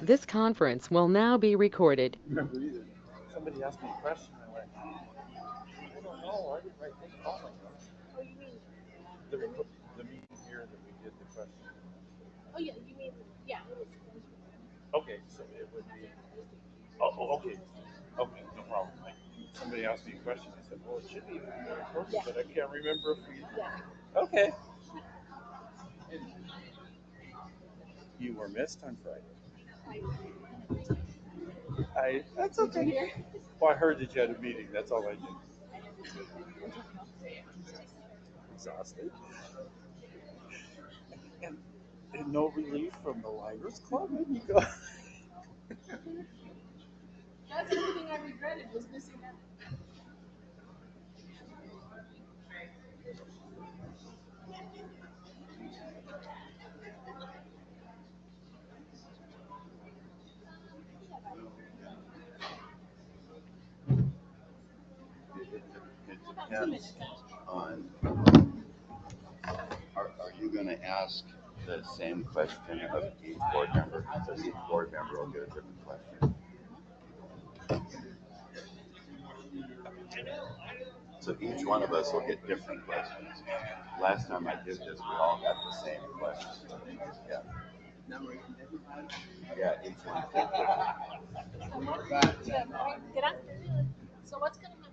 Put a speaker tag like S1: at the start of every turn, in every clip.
S1: This conference will now be recorded.
S2: Remember either. Somebody asked me a question, and I went, I don't know. I didn't write this calling.
S3: Oh, you mean
S2: The meeting here that we did the question.
S3: oh yeah, you mean yeah, it was
S2: Okay, so it would be. Oh, okay. Okay, no problem. Like, somebody asked me a question. I said, well, it should be recorded,
S3: Yeah.
S2: but I can't remember if we.
S3: yeah.
S2: Okay. You were missed on Friday. That's okay. Well, I heard that you had a meeting. That's all I knew. Exhausted. And no relief from the Liners Club when you go.
S3: That's everything I regretted was missing that.
S4: It depends on, are you going to ask the same question of each board member? So each board member will get a different question. So each one of us will get different questions. Last time I did this, we all got the same question. Yeah. Yeah, each one.
S3: Good afternoon. So what's going to happen?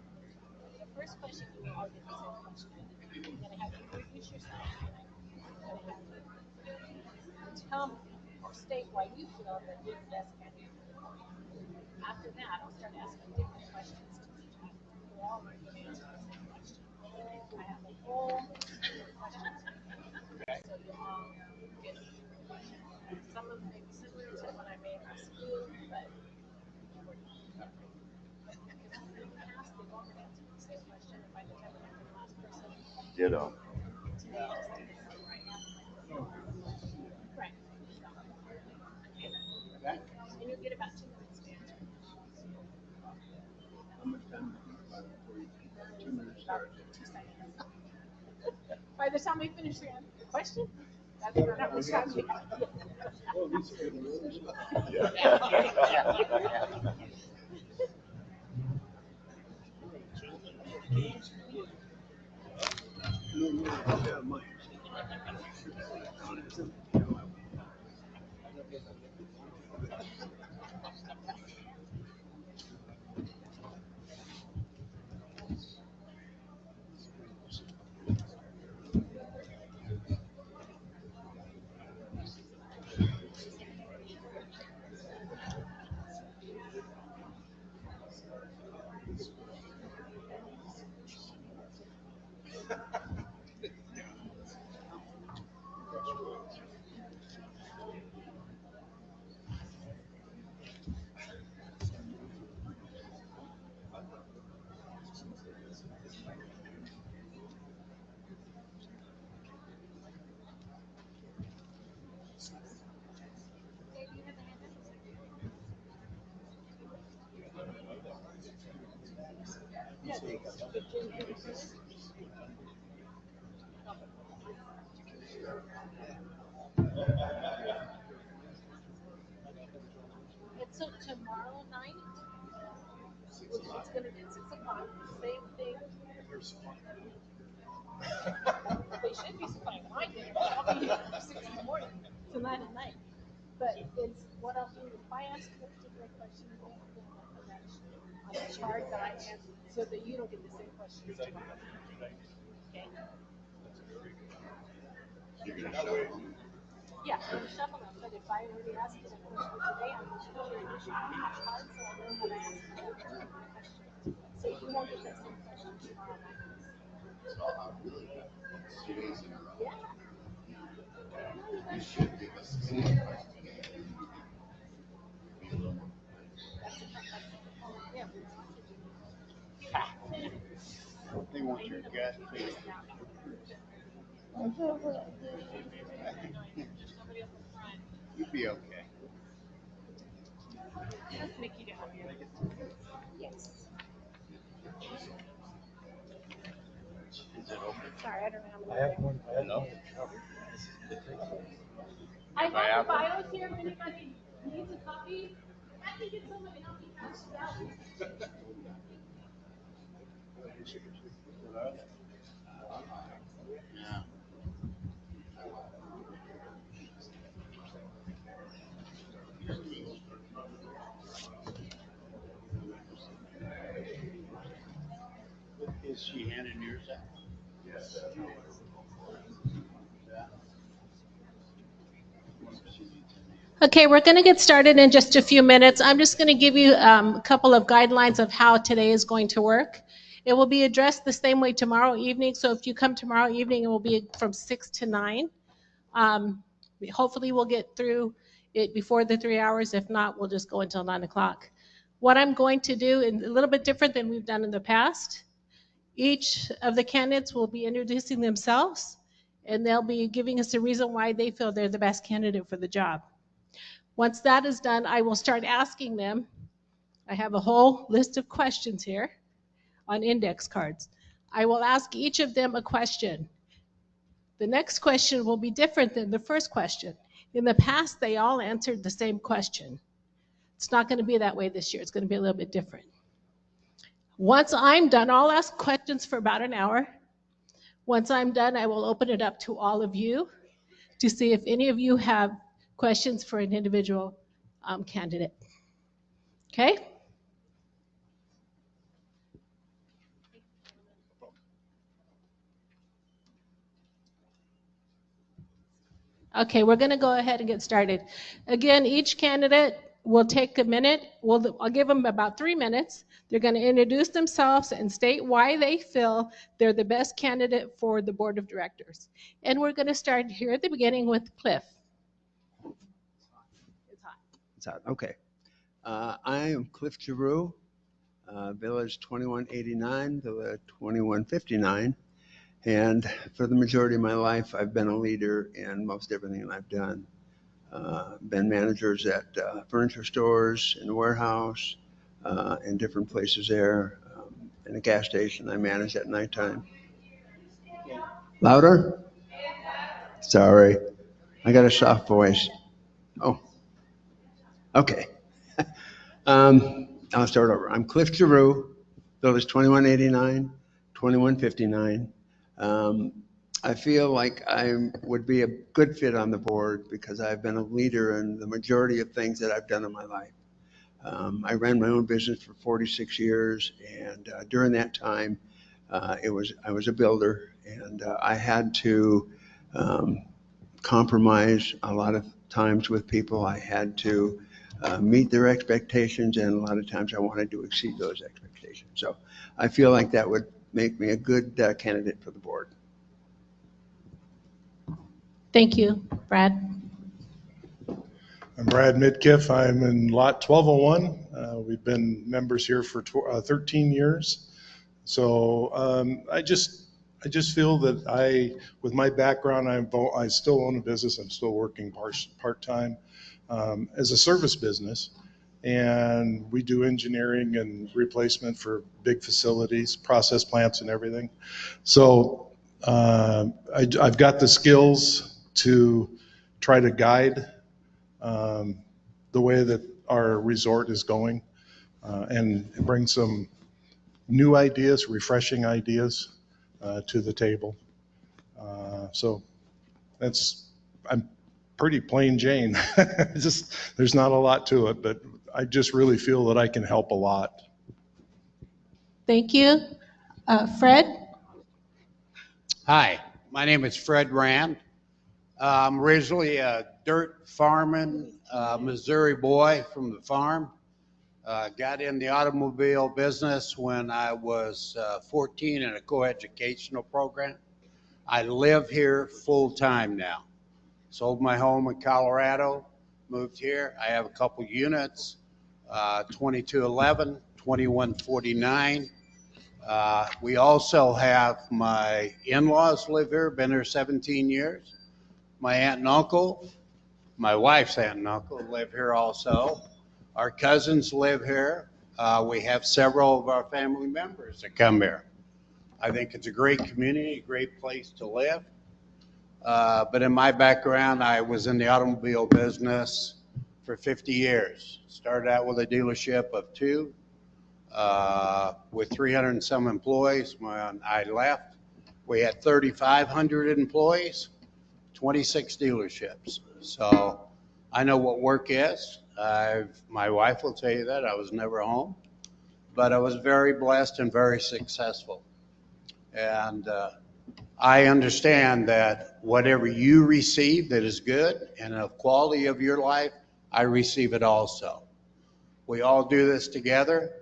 S3: The first question you will all get the same question. I'm going to have you introduce yourself. I'm going to have you tell me or state why you feel that you're the best candidate. After that, I'll start asking different questions to each of you. We're all going to answer the same question. I have a whole questions. So you all get some of them may be similar to what I made in school, but
S4: Ditto.
S3: right. And you get about 2 minutes to answer.
S5: How much time? 2 minutes.
S3: About 2 seconds. By the time we finish the question, that's about how much time you have.
S5: Well, these are good rules. No, no, yeah, mine.
S3: It's so tomorrow night. It's gonna be at 6 o'clock. Same thing. They should be supplying mine. I'll be here from 6 in the morning to 9 at night. But it's what I'll do if I ask a particular question, then I'm gonna put that on the chart that I answer so that you don't get the same questions tomorrow. Okay.
S4: You're going to show them.
S3: Yeah, I'm gonna shuffle them, but if I already asked it a question today, I'm just gonna introduce you on the chart so I know how to ask that particular question. So you won't get that same question tomorrow night.
S4: So really, 2 days in a row.
S3: Yeah.
S4: You should give us the same question. Be a little more.
S3: Yeah.
S5: They want your gas fee. You'd be okay.
S3: Let's make you happy. Yes.
S5: Is it open?
S3: Sorry, I don't know.
S2: I have one.
S5: No.
S3: I have the bios here if anybody Needs a copy? I can get somebody to help me pass it out.
S5: Yeah. Is she handing yours out? Yes.
S3: Okay, we're going to get started in just a few minutes. I'm just going to give you a couple of guidelines of how today is going to work. It will be addressed the same way tomorrow evening. So if you come tomorrow evening, it will be from 6 to 9. Hopefully, we'll get through it before the 3 hours. If not, we'll just go until 9 o'clock. What I'm going to do, and a little bit different than we've done in the past, each of the candidates will be introducing themselves, and they'll be giving us a reason why they feel they're the best candidate for the job. Once that is done, I will start asking them. I have a whole list of questions here on index cards. I will ask each of them a question. The next question will be different than the first question. In the past, they all answered the same question. It's not going to be that way this year. It's going to be a little bit different. Once I'm done, I'll ask questions for about an hour. Once I'm done, I will open it up to all of you to see if any of you have questions for an individual candidate. Okay? Okay, we're going to go ahead and get started. Again, each candidate will take a minute. I'll give them about 3 minutes. They're going to introduce themselves and state why they feel they're the best candidate for the board of directors. And we're going to start here at the beginning with Cliff. It's hot.
S5: It's hot. Okay. I am Cliff Giroux, Village 2189, Village 2159. And for the majority of my life, I've been a leader in most everything I've done. Been managers at furniture stores, in the warehouse, in different places there. In a gas station I manage at nighttime. Louder? Sorry, I got a soft voice. Oh, okay. I'll start over. I'm Cliff Giroux, Village 2189, 2159. I feel like I would be a good fit on the board because I've been a leader in the majority of things that I've done in my life. I ran my own business for 46 years, and during that time, I was a builder, and I had to compromise a lot of times with people. I had to meet their expectations, and a lot of times I wanted to exceed those expectations. So I feel like that would make me a good candidate for the board.
S3: Thank you, Brad.
S6: I'm Brad Midkiff. I'm in lot 1201. We've been members here for 13 years. So I just feel that with my background, I still own a business. I'm still working part-time as a service business. And we do engineering and replacement for big facilities, process plants and everything. So I've got the skills to try to guide the way that our resort is going and bring some new ideas, refreshing ideas to the table. So I'm pretty plain Jane. There's not a lot to it, but I just really feel that I can help a lot.
S3: Thank you. Fred?
S7: Hi, my name is Fred Rand. I'm originally a dirt farming Missouri boy from the farm. Got in the automobile business when I was 14 in a coeducational program. I live here full time now. Sold my home in Colorado, moved here. I have a couple units, 2211, 2149. We also have my in-laws live here, been here 17 years. My aunt and uncle, my wife's aunt and uncle live here also. Our cousins live here. We have several of our family members that come here. I think it's a great community, a great place to live. But in my background, I was in the automobile business for 50 years. Started out with a dealership of 2 with 300 and some employees. When I left, we had 3,500 employees, 26 dealerships. So I know what work is. My wife will tell you that. I was never home, but I was very blessed and very successful. And I understand that whatever you receive that is good and of quality of your life, I receive it also. We all do this together,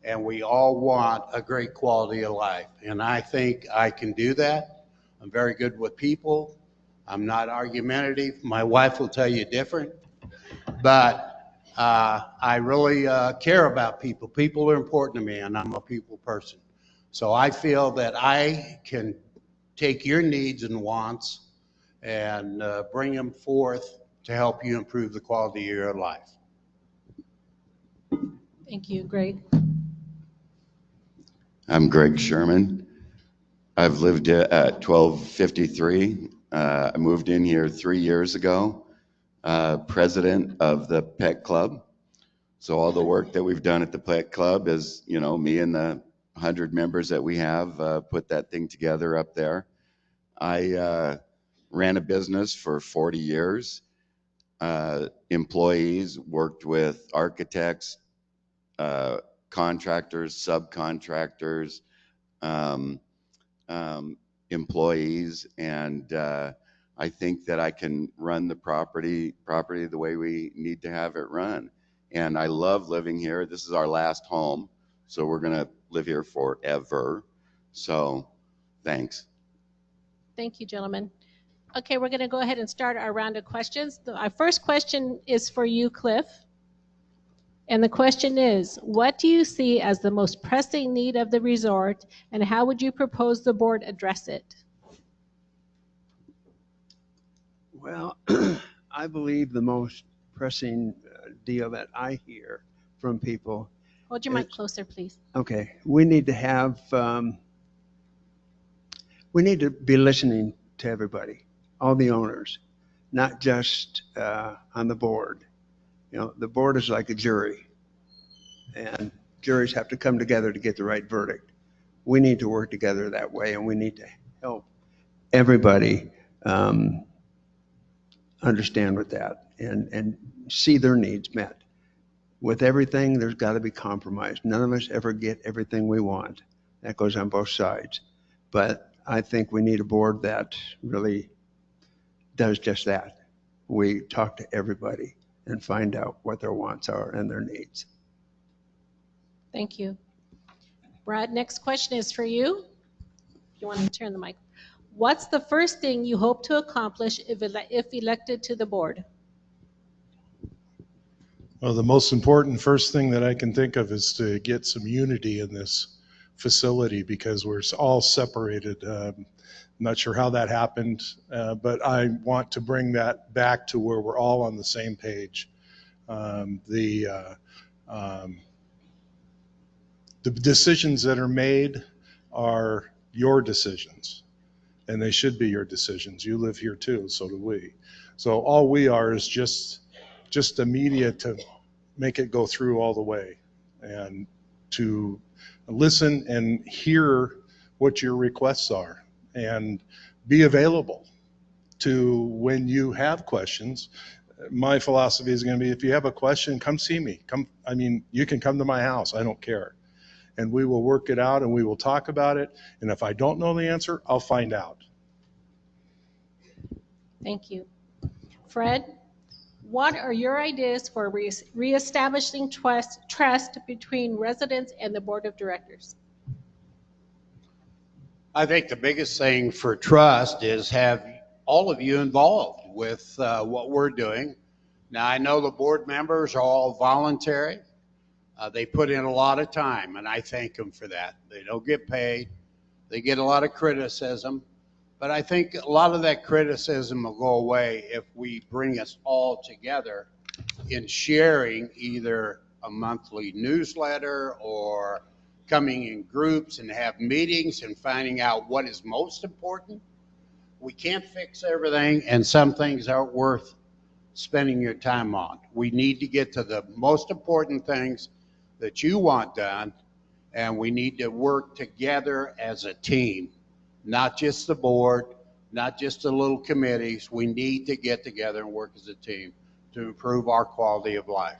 S7: and we all want a great quality of life. And I think I can do that. I'm very good with people. I'm not argumentative. My wife will tell you different. But I really care about people. People are important to me, and I'm a people person. So I feel that I can take your needs and wants and bring them forth to help you improve the quality of your life.
S3: Thank you, Greg.
S4: I'm Greg Sherman. I've lived at 1253. I moved in here 3 years ago, president of the Pet Club. So all the work that we've done at the Pet Club is, you know, me and the 100 members that we have put that thing together up there. I ran a business for 40 years. Employees, worked with architects, contractors, subcontractors, employees, and I think that I can run the property the way we need to have it run. And I love living here. This is our last home, so we're gonna live here forever. So, thanks.
S3: Thank you, gentlemen. Okay, we're going to go ahead and start our round of questions. Our first question is for you, Cliff. And the question is, what do you see as the most pressing need of the resort, and how would you propose the board address it?
S5: Well, I believe the most pressing deal that I hear from people.
S3: Hold your mic closer, please.
S5: Okay, we need to have, we need to be listening to everybody, all the owners, not just on the board. You know, the board is like a jury, and juries have to come together to get the right verdict. We need to work together that way, and we need to help everybody understand with that and see their needs met. With everything, there's got to be compromise. None of us ever get everything we want. That goes on both sides. But I think we need a board that really does just that. We talk to everybody and find out what their wants are and their needs.
S3: Thank you. Brad, next question is for you. If you want to turn the mic. What's the first thing you hope to accomplish if elected to the board?
S6: Well, the most important first thing that I can think of is to get some unity in this facility, because we're all separated. I'm not sure how that happened, but I want to bring that back to where we're all on the same page. The decisions that are made are your decisions, and they should be your decisions. You live here too, so do we. So all we are is just a media to make it go through all the way, and to listen and hear what your requests are, and be available to when you have questions. My philosophy is going to be, if you have a question, come see me. You can come to my house. I don't care. And we will work it out, and we will talk about it. And if I don't know the answer, I'll find out.
S3: Thank you. Fred, what are your ideas for reestablishing trust between residents and the board of directors?
S7: I think the biggest thing for trust is have all of you involved with what we're doing. Now, I know the board members are all voluntary. They put in a lot of time, and I thank them for that. They don't get paid. They get a lot of criticism. But I think a lot of that criticism will go away if we bring us all together in sharing either a monthly newsletter or coming in groups and have meetings and finding out what is most important. We can't fix everything, and some things aren't worth spending your time on. We need to get to the most important things that you want done, and we need to work together as a team, not just the board, not just the little committees. We need to get together and work as a team to improve our quality of life.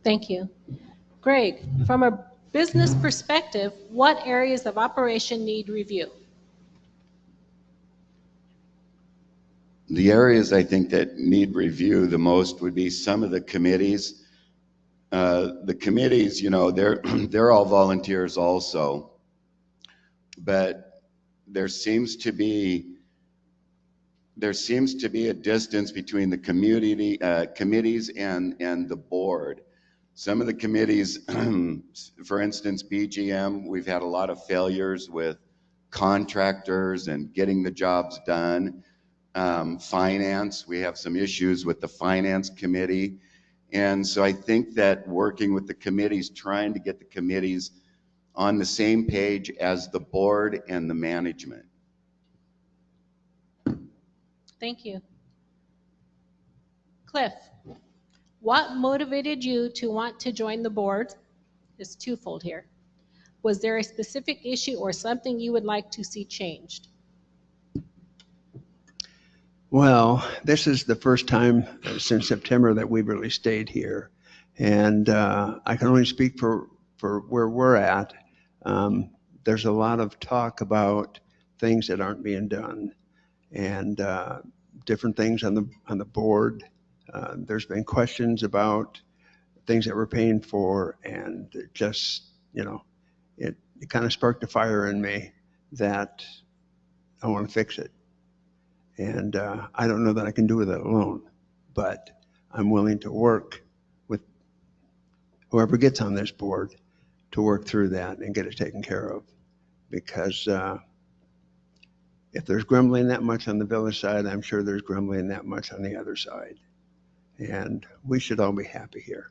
S3: Thank you. Greg, from a business perspective, what areas of operation need review?
S4: The areas I think that need review the most would be some of the committees. The committees, you know, they're all volunteers also, but there seems to be a distance between the committees and the board. Some of the committees, for instance, BGM, we've had a lot of failures with contractors and getting the jobs done. Finance, we have some issues with the finance committee. And so I think that working with the committees, trying to get the committees on the same page as the board and the management.
S3: Thank you. Cliff, what motivated you to want to join the board? It's twofold here. Was there a specific issue or something you would like to see changed?
S5: Well, this is the first time since September that we've really stayed here. And I can only speak for where we're at. There's a lot of talk about things that aren't being done, and different things on the board. There's been questions about things that we're paying for, and it just, you know, it kind of sparked a fire in me that I want to fix it. And I don't know that I can do that alone, but I'm willing to work with whoever gets on this board to work through that and get it taken care of. Because if there's grumbling that much on the village side, I'm sure there's grumbling that much on the other side. And we should all be happy here.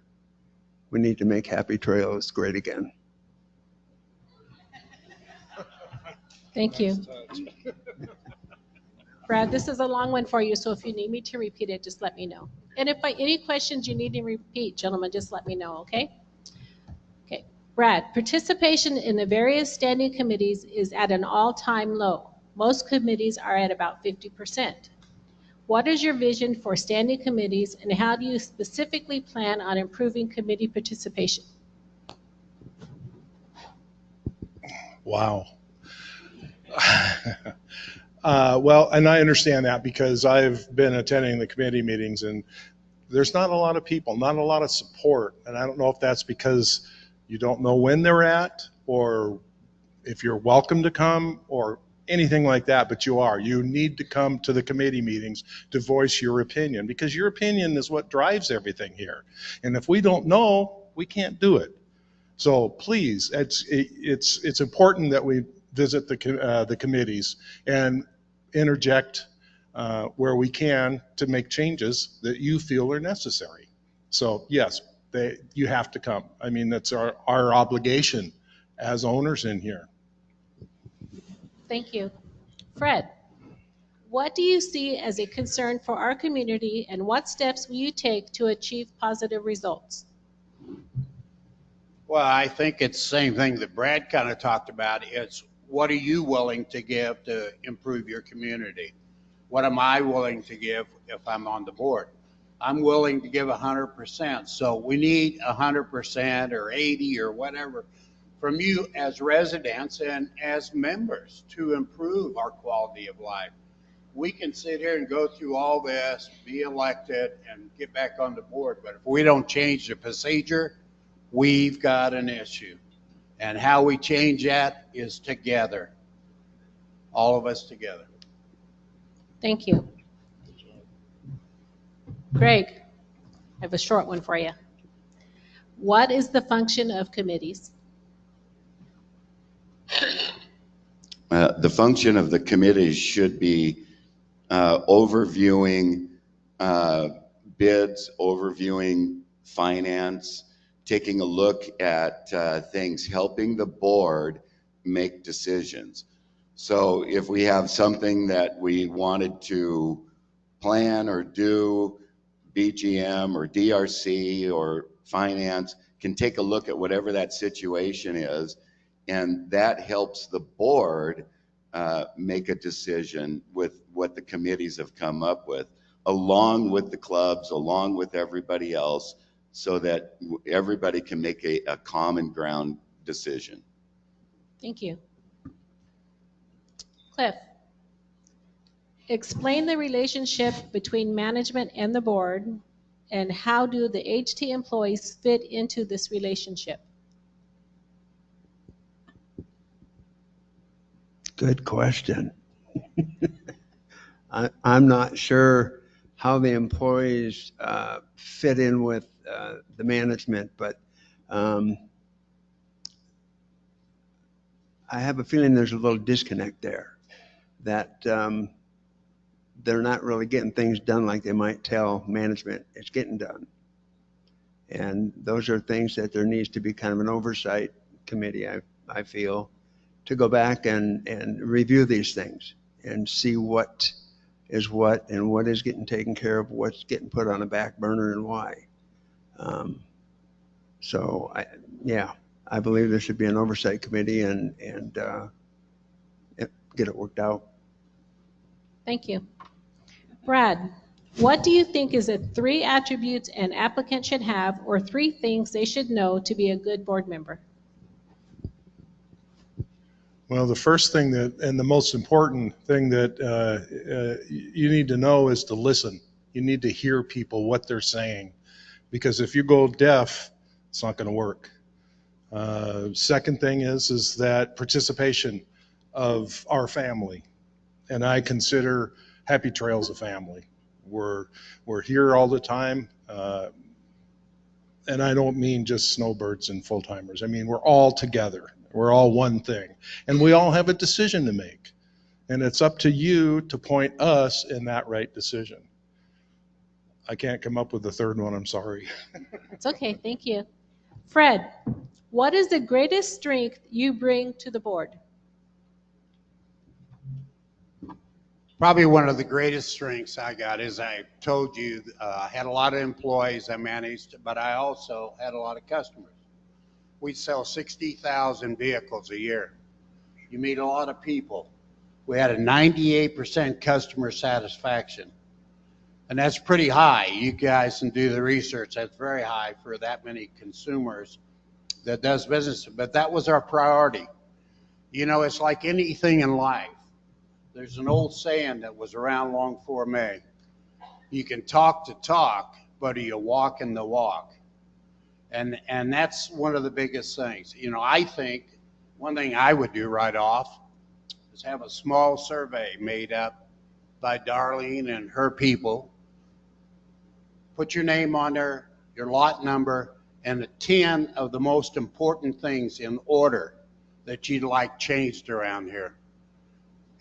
S5: We need to make Happy Trails great again.
S3: Thank you. Brad, this is a long one for you, so if you need me to repeat it, just let me know. And if by any questions you need to repeat, gentlemen, just let me know, okay? Okay. Brad, participation in the various standing committees is at an all-time low. Most committees are at about 50%. What is your vision for standing committees, and how do you specifically plan on improving committee participation?
S6: Wow. Well, and I understand that because I've been attending the committee meetings, and there's not a lot of people, not a lot of support. And I don't know if that's because you don't know when they're at, or if you're welcome to come, or anything like that, but you are. You need to come to the committee meetings to voice your opinion, because your opinion is what drives everything here. And if we don't know, we can't do it. So please, it's important that we visit the committees and interject where we can to make changes that you feel are necessary. So yes, you have to come. I mean, that's our obligation as owners in here.
S3: Thank you. Fred, what do you see as a concern for our community, and what steps will you take to achieve positive results?
S7: Well, I think it's the same thing that Brad kind of talked about. It's what are you willing to give to improve your community? What am I willing to give if I'm on the board? I'm willing to give 100%. So we need 100% or 80 or whatever from you as residents and as members to improve our quality of life. We can sit here and go through all this, be elected, and get back on the board. But if we don't change the procedure, we've got an issue. And how we change that is together. All of us together.
S3: Thank you. Greg, I have a short one for you. What is the function of committees?
S4: The function of the committees should be overviewing bids, overviewing finance, taking a look at things, helping the board make decisions. So if we have something that we wanted to plan or do, BGM or DRC or finance can take a look at whatever that situation is, and that helps the board make a decision with what the committees have come up with, along with the clubs, along with everybody else, so that everybody can make a common ground decision.
S3: Thank you. Cliff, explain the relationship between management and the board, and how do the HT employees fit into this relationship?
S5: Good question. I'm not sure how the employees fit in with the management, but I have a feeling there's a little disconnect there, that they're not really getting things done like they might tell management it's getting done. And those are things that there needs to be kind of an oversight committee, I feel, to go back and review these things and see what is what and what is getting taken care of, what's getting put on a back burner and why. So I believe there should be an oversight committee and get it worked out.
S3: Thank you. Brad, what do you think is the 3 attributes an applicant should have, or 3 things they should know to be a good board member?
S6: Well, the first thing that, and the most important thing that you need to know is to listen. You need to hear people, what they're saying, because if you go deaf, it's not going to work. Second thing is that participation of our family, and I consider Happy Trails a family. We're here all the time, and I don't mean just snowbirds and full timers. I mean we're all together. We're all one thing, and we all have a decision to make, and it's up to you to point us in that right decision. I can't come up with the third one, I'm sorry.
S3: It's okay, thank you. Fred, what is the greatest strength you bring to the board?
S7: Probably one of the greatest strengths I got is, I told you, I had a lot of employees I managed, but I also had a lot of customers. We sell 60,000 vehicles a year. You meet a lot of people. We had a 98% customer satisfaction. And that's pretty high. You guys can do the research. That's very high for that many consumers that does business. But that was our priority. You know, it's like anything in life. There's an old saying that was around long before me. You can talk the talk, but you walk in the walk. And that's one of the biggest things. You know, I think one thing I would do right off is have a small survey made up by Darlene and her people. Put your name on there, your lot number, and the 10 of the most important things in order that you'd like changed around here.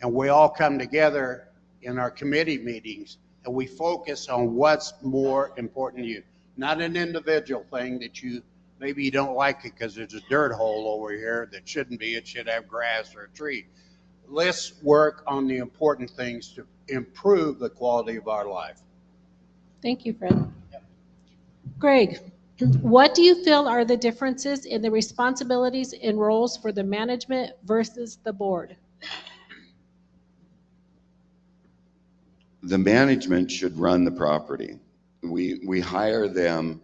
S7: And we all come together in our committee meetings and we focus on what's more important to you. Not an individual thing that maybe you don't like it because there's a dirt hole over here that shouldn't be. It should have grass or a tree. Let's work on the important things to improve the quality of our life.
S3: Thank you, Fred. Yep. Greg, what do you feel are the differences in the responsibilities and roles for the management versus the board?
S4: The management should run the property. We hire them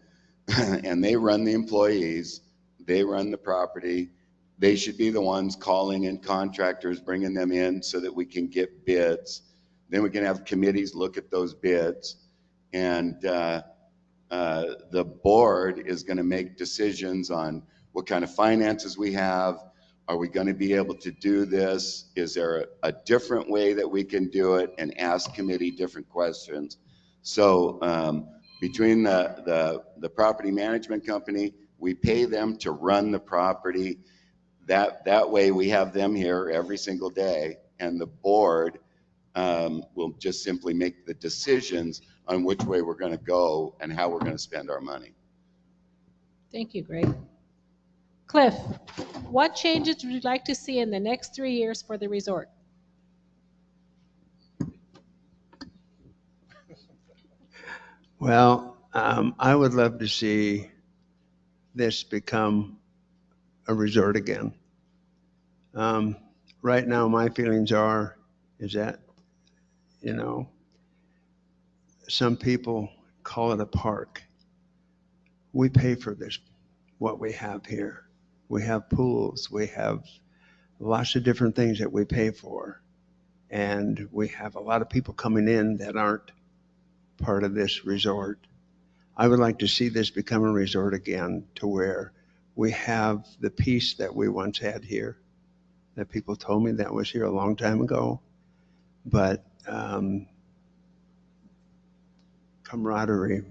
S4: and they run the employees, they run the property. They should be the ones calling in contractors, bringing them in so that we can get bids. Then we can have committees look at those bids. And the board is going to make decisions on what kind of finances we have. Are we going to be able to do this? Is there a different way that we can do it? And ask committee different questions. So between the property management company, we pay them to run the property. That way we have them here every single day, and the board will just simply make the decisions on which way we're going to go and how we're going to spend our money.
S3: Thank you, Greg. Cliff, what changes would you like to see in the next 3 years for the resort?
S5: Well, I would love to see this become a resort again. Right now, my feelings is that, you know, some people call it a park. We pay for this, what we have here. We have pools, we have lots of different things that we pay for. And we have a lot of people coming in that aren't part of this resort. I would like to see this become a resort again, to where we have the peace that we once had here, that people told me that was here a long time ago. But camaraderie,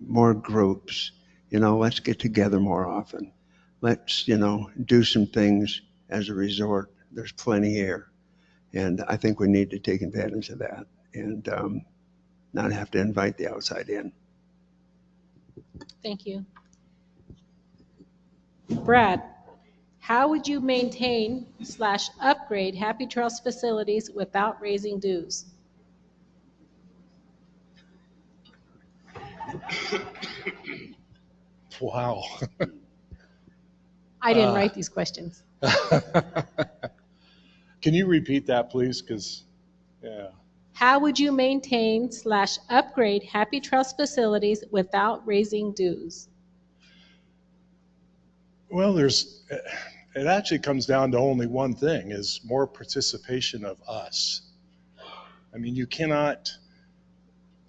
S5: more groups, let's get together more often. Let's, do some things as a resort. There's plenty here. And I think we need to take advantage of that and not have to invite the outside in.
S3: Thank you. Brad, how would you maintain / upgrade Happy Trails facilities without raising dues?
S6: Wow.
S3: I didn't write these questions.
S6: Can you repeat that, please? Because, yeah.
S3: How would you maintain / upgrade Happy Trails facilities without raising dues?
S6: Well, it actually comes down to only one thing, is more participation of us. I mean,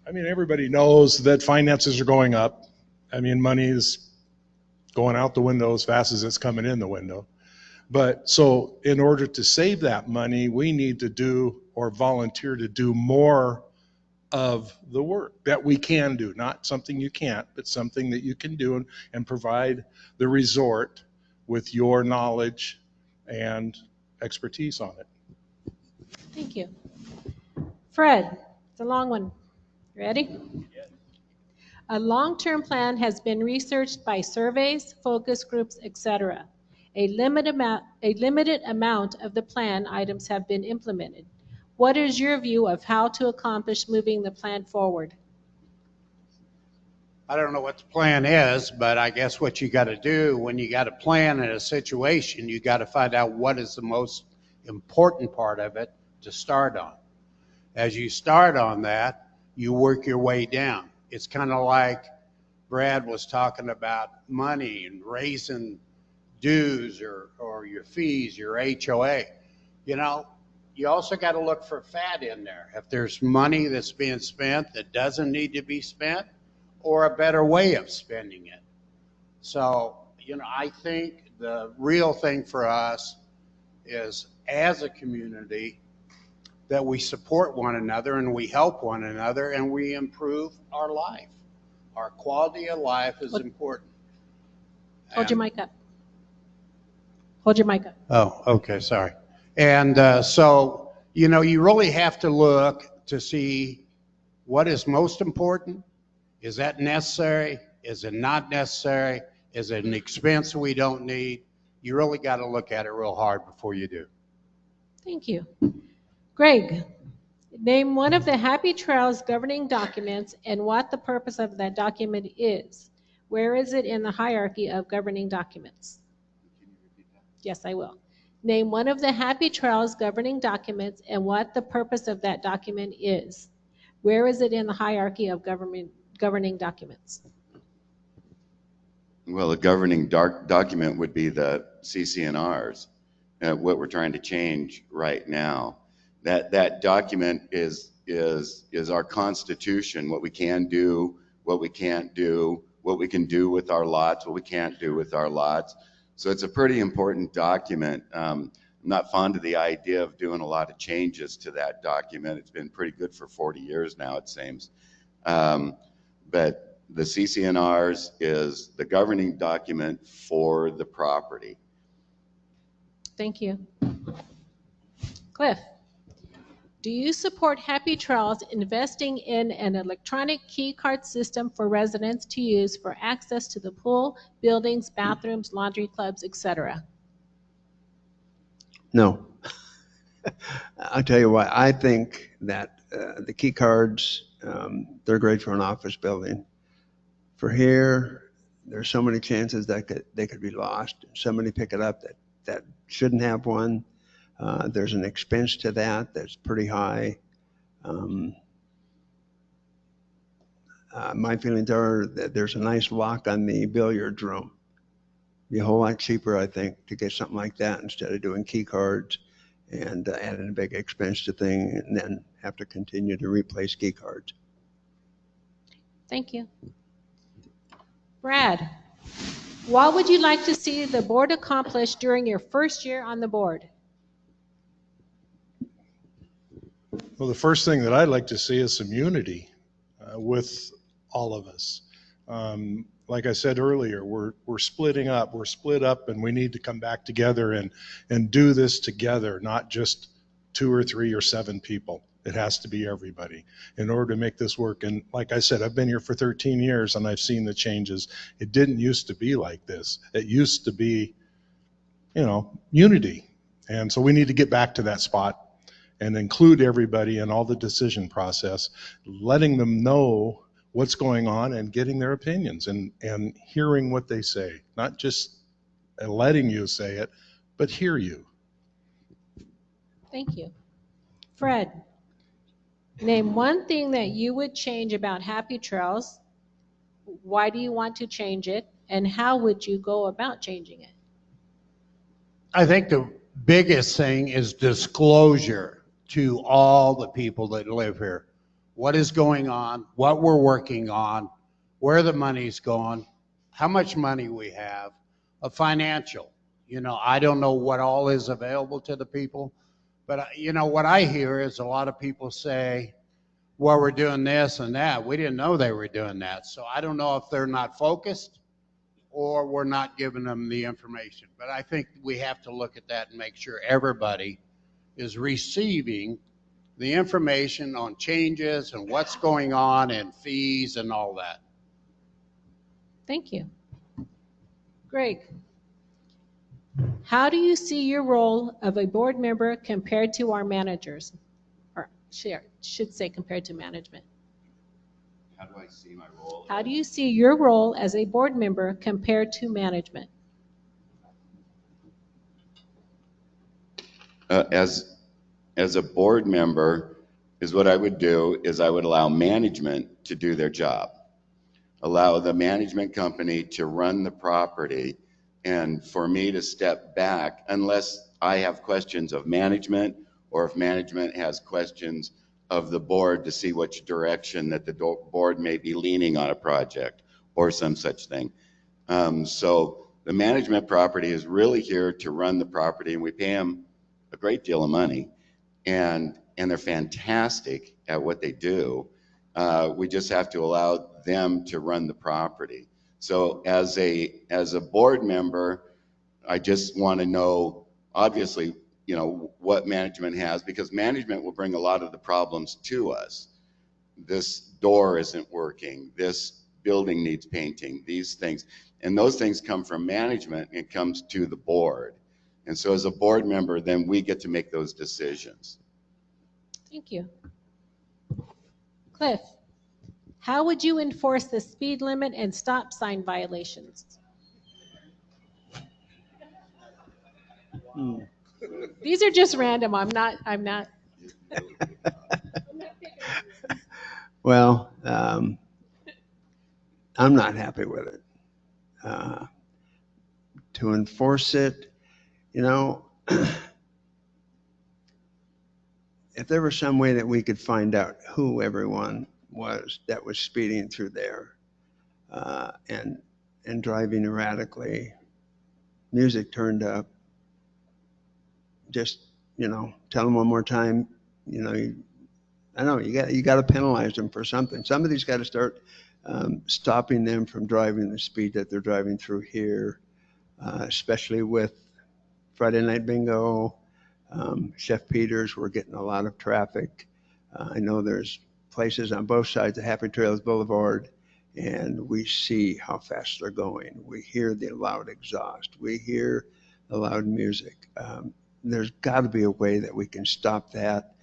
S6: everybody knows that finances are going up. I mean, money is going out the window as fast as it's coming in the window. But so in order to save that money, we need to do or volunteer to do more of the work that we can do, not something you can't, but something that you can do and provide the resort with your knowledge and expertise on it.
S3: Thank you. Fred, it's a long one. Ready?
S2: Yes.
S3: A long-term plan has been researched by surveys, focus groups, etc. A limited amount of the plan items have been implemented. What is your view of how to accomplish moving the plan forward?
S7: I don't know what the plan is, but I guess what you got to do when you got a plan in a situation, you got to find out what is the most important part of it to start on. As you start on that, you work your way down. It's kind of like Brad was talking about money and raising dues or your fees, your HOA. You also got to look for fat in there. If there's money that's being spent that doesn't need to be spent, or a better way of spending it. So, I think the real thing for us is, as a community, that we support one another and we help one another and we improve our life. Our quality of life is important.
S3: Hold your mic up. Hold your mic up.
S7: Oh, okay, sorry. And so, you really have to look to see what is most important. Is that necessary? Is it not necessary? Is it an expense we don't need? You really got to look at it real hard before you do.
S3: Thank you. Greg, name one of the Happy Trails governing documents and what the purpose of that document is. Where is it in the hierarchy of governing documents? Yes, I will. Name one of the Happy Trails governing documents and what the purpose of that document is. Where is it in the hierarchy of governing documents?
S4: Well, a governing document would be the CC&Rs, what we're trying to change right now. That document is our constitution, what we can do, what we can't do, what we can do with our lots, what we can't do with our lots. So it's a pretty important document. I'm not fond of the idea of doing a lot of changes to that document. It's been pretty good for 40 years now, it seems. But the CC&Rs is the governing document for the property.
S3: Thank you. Cliff, do you support Happy Trails investing in an electronic key card system for residents to use for access to the pool, buildings, bathrooms, laundry clubs, etc.?
S5: No. I'll tell you what, I think that the key cards, they're great for an office building. For here, there's so many chances that they could be lost. Somebody pick it up that shouldn't have one. There's an expense to that's pretty high. My feelings are that there's a nice lock on the billiards room. Be a whole lot cheaper, I think, to get something like that instead of doing key cards and adding a big expense to thing and then have to continue to replace key cards.
S3: Thank you. Brad, what would you like to see the board accomplish during your first year on the board?
S6: Well, the first thing that I'd like to see is some unity with all of us. Like I said earlier, we're splitting up. We're split up, and we need to come back together and do this together, not just 2 or 3 or 7 people. It has to be everybody in order to make this work. And like I said, I've been here for 13 years, and I've seen the changes. It didn't used to be like this. It used to be, unity. And so we need to get back to that spot and include everybody in all the decision process, letting them know what's going on and getting their opinions and hearing what they say, not just letting you say it, but hear you.
S3: Thank you. Fred, name one thing that you would change about Happy Trails. Why do you want to change it? And how would you go about changing it?
S7: I think the biggest thing is disclosure to all the people that live here. What is going on, what we're working on, where the money's going, how much money we have, a financial. I don't know what all is available to the people, but what I hear is a lot of people say, well, we're doing this and that. We didn't know they were doing that. So I don't know if they're not focused or we're not giving them the information. But I think we have to look at that and make sure everybody is receiving the information on changes and what's going on and fees and all that.
S3: Thank you. Greg, how do you see your role of a board member compared to our managers? Or should say compared to management.
S4: How do I see my role?
S3: How do you see your role as a board member compared to management?
S4: As a board member, is what I would do is I would allow management to do their job. Allow the management company to run the property, and for me to step back unless I have questions of management or if management has questions of the board to see which direction that the board may be leaning on a project or some such thing. So the management property is really here to run the property, and we pay them a great deal of money, and they're fantastic at what they do. We just have to allow them to run the property. So as a board member, I just want to know, obviously, what management has, because management will bring a lot of the problems to us. This door isn't working, this building needs painting, these things. And those things come from management and comes to the board. And so as a board member, then we get to make those decisions.
S3: Thank you. Cliff, how would you enforce the speed limit and stop sign violations? These are just random. I'm not.
S5: Well, I'm not happy with it. To enforce it, if there was some way that we could find out who everyone was that was speeding through there and driving erratically, music turned up, just tell them one more time, I know you got to penalize them for something. Somebody's got to start stopping them from driving the speed that they're driving through here, especially with Friday Night Bingo, Chef Peter's. We're getting a lot of traffic. I know there's places on both sides of Happy Trails Boulevard, and we see how fast they're going. We hear the loud exhaust. We hear the loud music. There's got to be a way that we can stop that.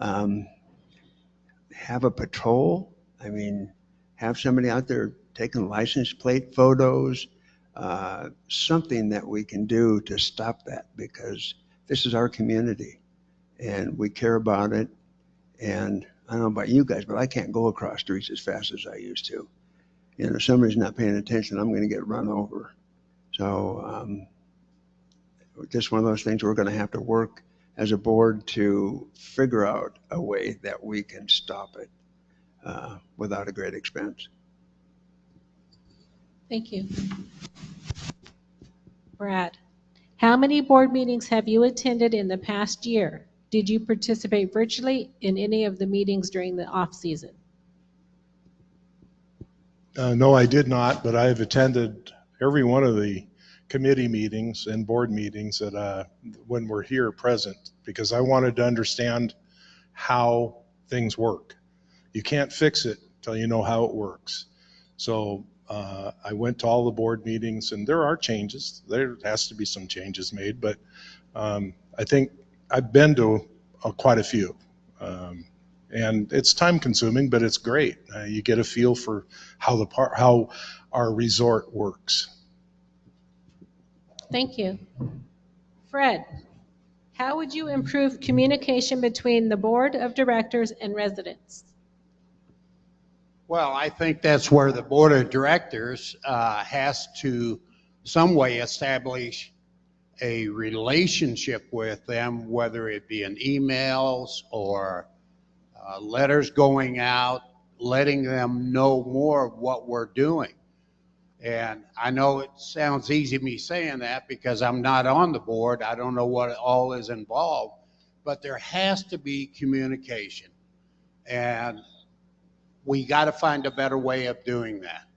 S5: Have a patrol. I mean, have somebody out there taking license plate photos, something that we can do to stop that, because this is our community and we care about it. And I don't know about you guys, but I can't go across streets as fast as I used to. You know, if somebody's not paying attention, I'm going to get run over. So just one of those things we're going to have to work as a board to figure out a way that we can stop it without a great expense.
S3: Thank you. Brad, how many board meetings have you attended in the past year? Did you participate virtually in any of the meetings during the off season?
S6: No, I did not, but I have attended every one of the committee meetings and board meetings that when we're here present, because I wanted to understand how things work. You can't fix it until you know how it works. So I went to all the board meetings, and there are changes. There has to be some changes made, but I think I've been to quite a few. And it's time consuming, but it's great. You get a feel for how our resort works.
S3: Thank you. Fred, how would you improve communication between the board of directors and residents?
S7: Well, I think that's where the board of directors has to some way establish a relationship with them, whether it be in emails or letters going out, letting them know more of what we're doing. And I know it sounds easy me saying that because I'm not on the board. I don't know what all is involved, but there has to be communication. And we got to find a better way of doing that.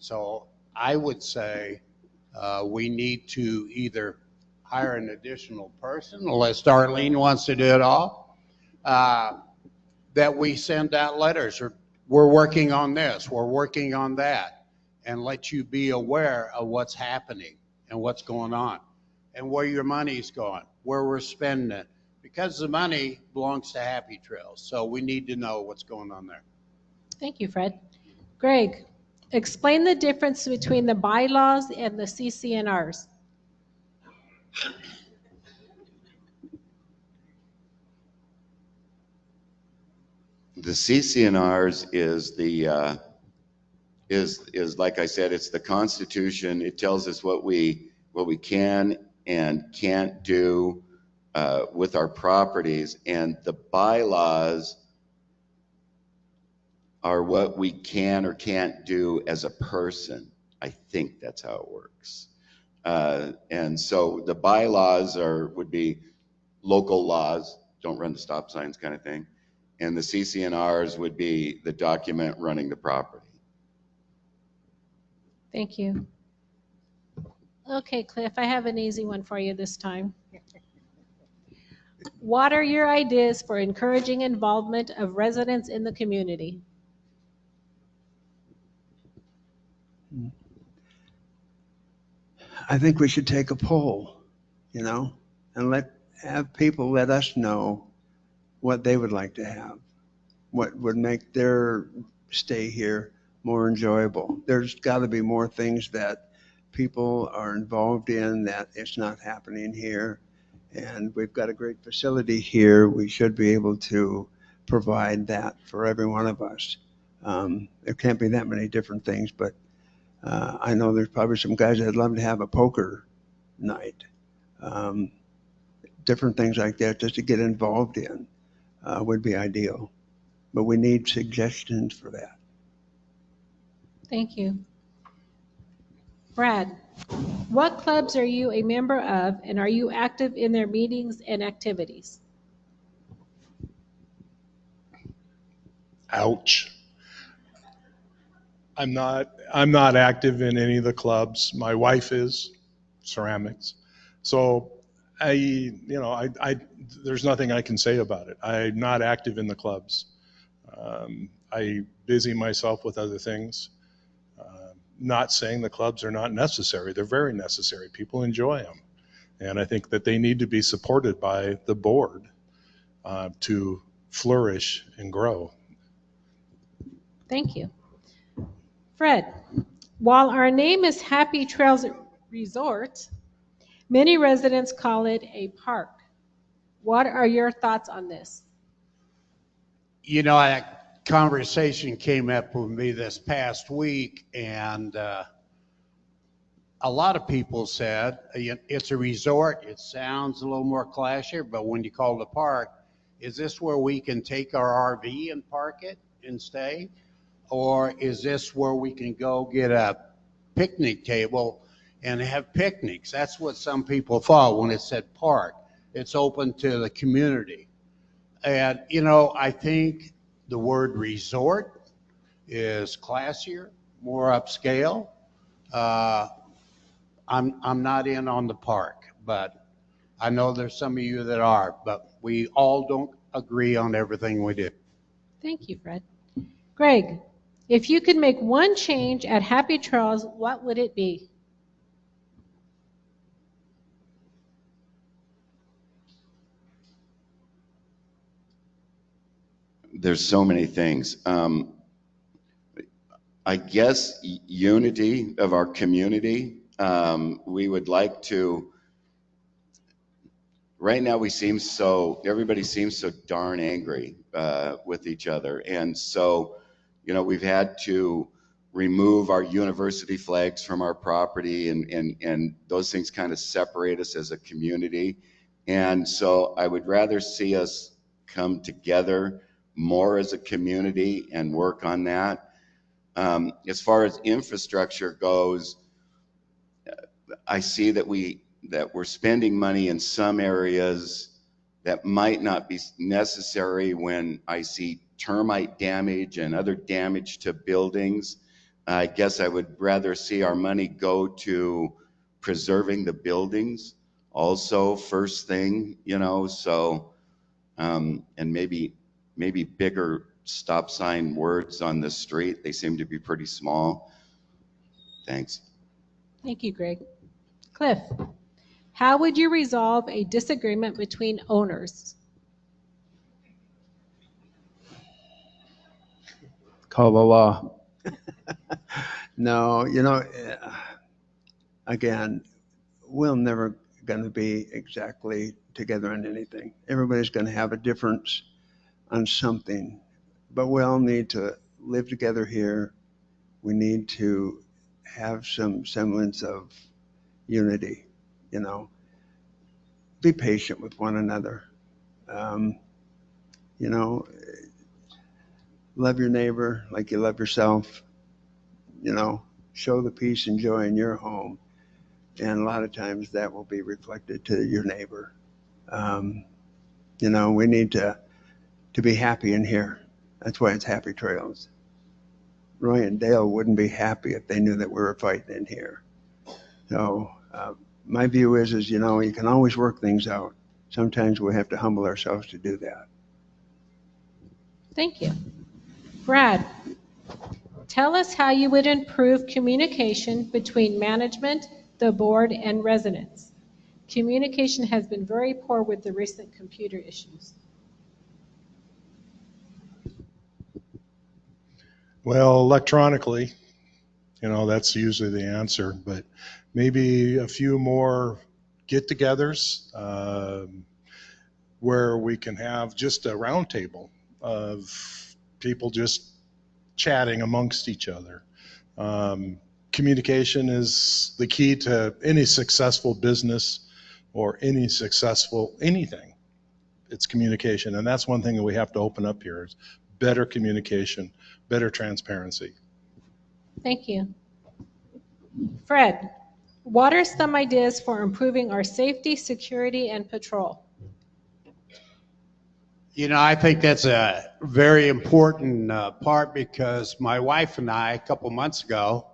S7: So I would say we need to either hire an additional person, unless Darlene wants to do it all, that we send out letters, or we're working on this, we're working on that, and let you be aware of what's happening and what's going on and where your money's going, where we're spending it, because the money belongs to Happy Trails. So we need to know what's going on there.
S3: Thank you, Fred. Greg, explain the difference between the bylaws and the CCNRs.
S4: The CCNRs is is like I said, it's the Constitution. It tells us what we can and can't do with our properties, and the bylaws are what we can or can't do as a person. I think that's how it works. And so the bylaws would be local laws, don't run the stop signs kind of thing. And the CCNRs would be the document running the property.
S3: Thank you. Okay, Cliff, I have an easy one for you this time. What are your ideas for encouraging involvement of residents in the community?
S5: I think we should take a poll, you know, and have people let us know what they would like to have, what would make their stay here more enjoyable. There's got to be more things that people are involved in that it's not happening here. And we've got a great facility here. We should be able to provide that for every one of us. There can't be that many different things, but I know there's probably some guys that'd love to have a poker night. Different things like that just to get involved in would be ideal. But we need suggestions for that.
S3: Thank you. Brad, what clubs are you a member of, and are you active in their meetings and activities?
S6: Ouch. I'm not active in any of the clubs. My wife is, ceramics. So there's nothing I can say about it. I'm not active in the clubs. I busy myself with other things. Not saying the clubs are not necessary. They're very necessary. People enjoy them. And I think that they need to be supported by the board to flourish and grow.
S3: Thank you. Fred, While our name is Happy Trails Resort, many residents call it a park. What are your thoughts on this?
S7: You know, that conversation came up with me this past week, and a lot of people said it's a resort. It sounds a little more classier, but when you call it a park, is this where we can take our RV and park it and stay? Or is this where we can go get a picnic table and have picnics? That's what some people thought when it said park. It's open to the community. And, you know, I think the word resort is classier, more upscale. I'm not in on the park, but I know there's some of you that are, but we all don't agree on everything we do.
S3: Thank you, Fred. Greg, if you could make one change at Happy Trails, what would it be?
S4: There's so many things. I guess unity of our community. We would like to, right now everybody seems so darn angry with each other. And so, you know, we've had to remove our university flags from our property, and those things kind of separate us as a community. And so I would rather see us come together more as a community and work on that. As far as infrastructure goes, I see that we're spending money in some areas that might not be necessary. When I see termite damage and other damage to buildings, I guess I would rather see our money go to preserving the buildings also first thing, you know, so, and maybe bigger stop sign words on the street. They seem to be pretty small. Thanks.
S3: Thank you, Greg. Cliff, how would you resolve a disagreement between owners?
S5: Call the law. No, you know, again, we're never going to be exactly together on anything. Everybody's going to have a difference on something, but we all need to live together here. We need to have some semblance of unity, you know. Be patient with one another. You know, love your neighbor like you love yourself. You know, show the peace and joy in your home. And a lot of times that will be reflected to your neighbor. You know, we need to be happy in here. That's why it's Happy Trails. Roy and Dale wouldn't be happy if they knew that we were fighting in here. So my view is, you know, you can always work things out. Sometimes we have to humble ourselves to do that.
S3: Thank you. Brad, tell us how you would improve communication between management, the board, and residents. Communication has been very poor with the recent computer issues.
S6: Well, electronically, you know, that's usually the answer, but maybe a few more get-togethers where we can have just a roundtable of people just chatting amongst each other. Communication is the key to any successful business or any successful anything. It's communication, and that's one thing that we have to open up here is better communication, better transparency.
S3: Thank you. Fred, what are some ideas for improving our safety, security, and patrol?
S7: You know, I think that's a very important part, because my wife and I, a couple months ago,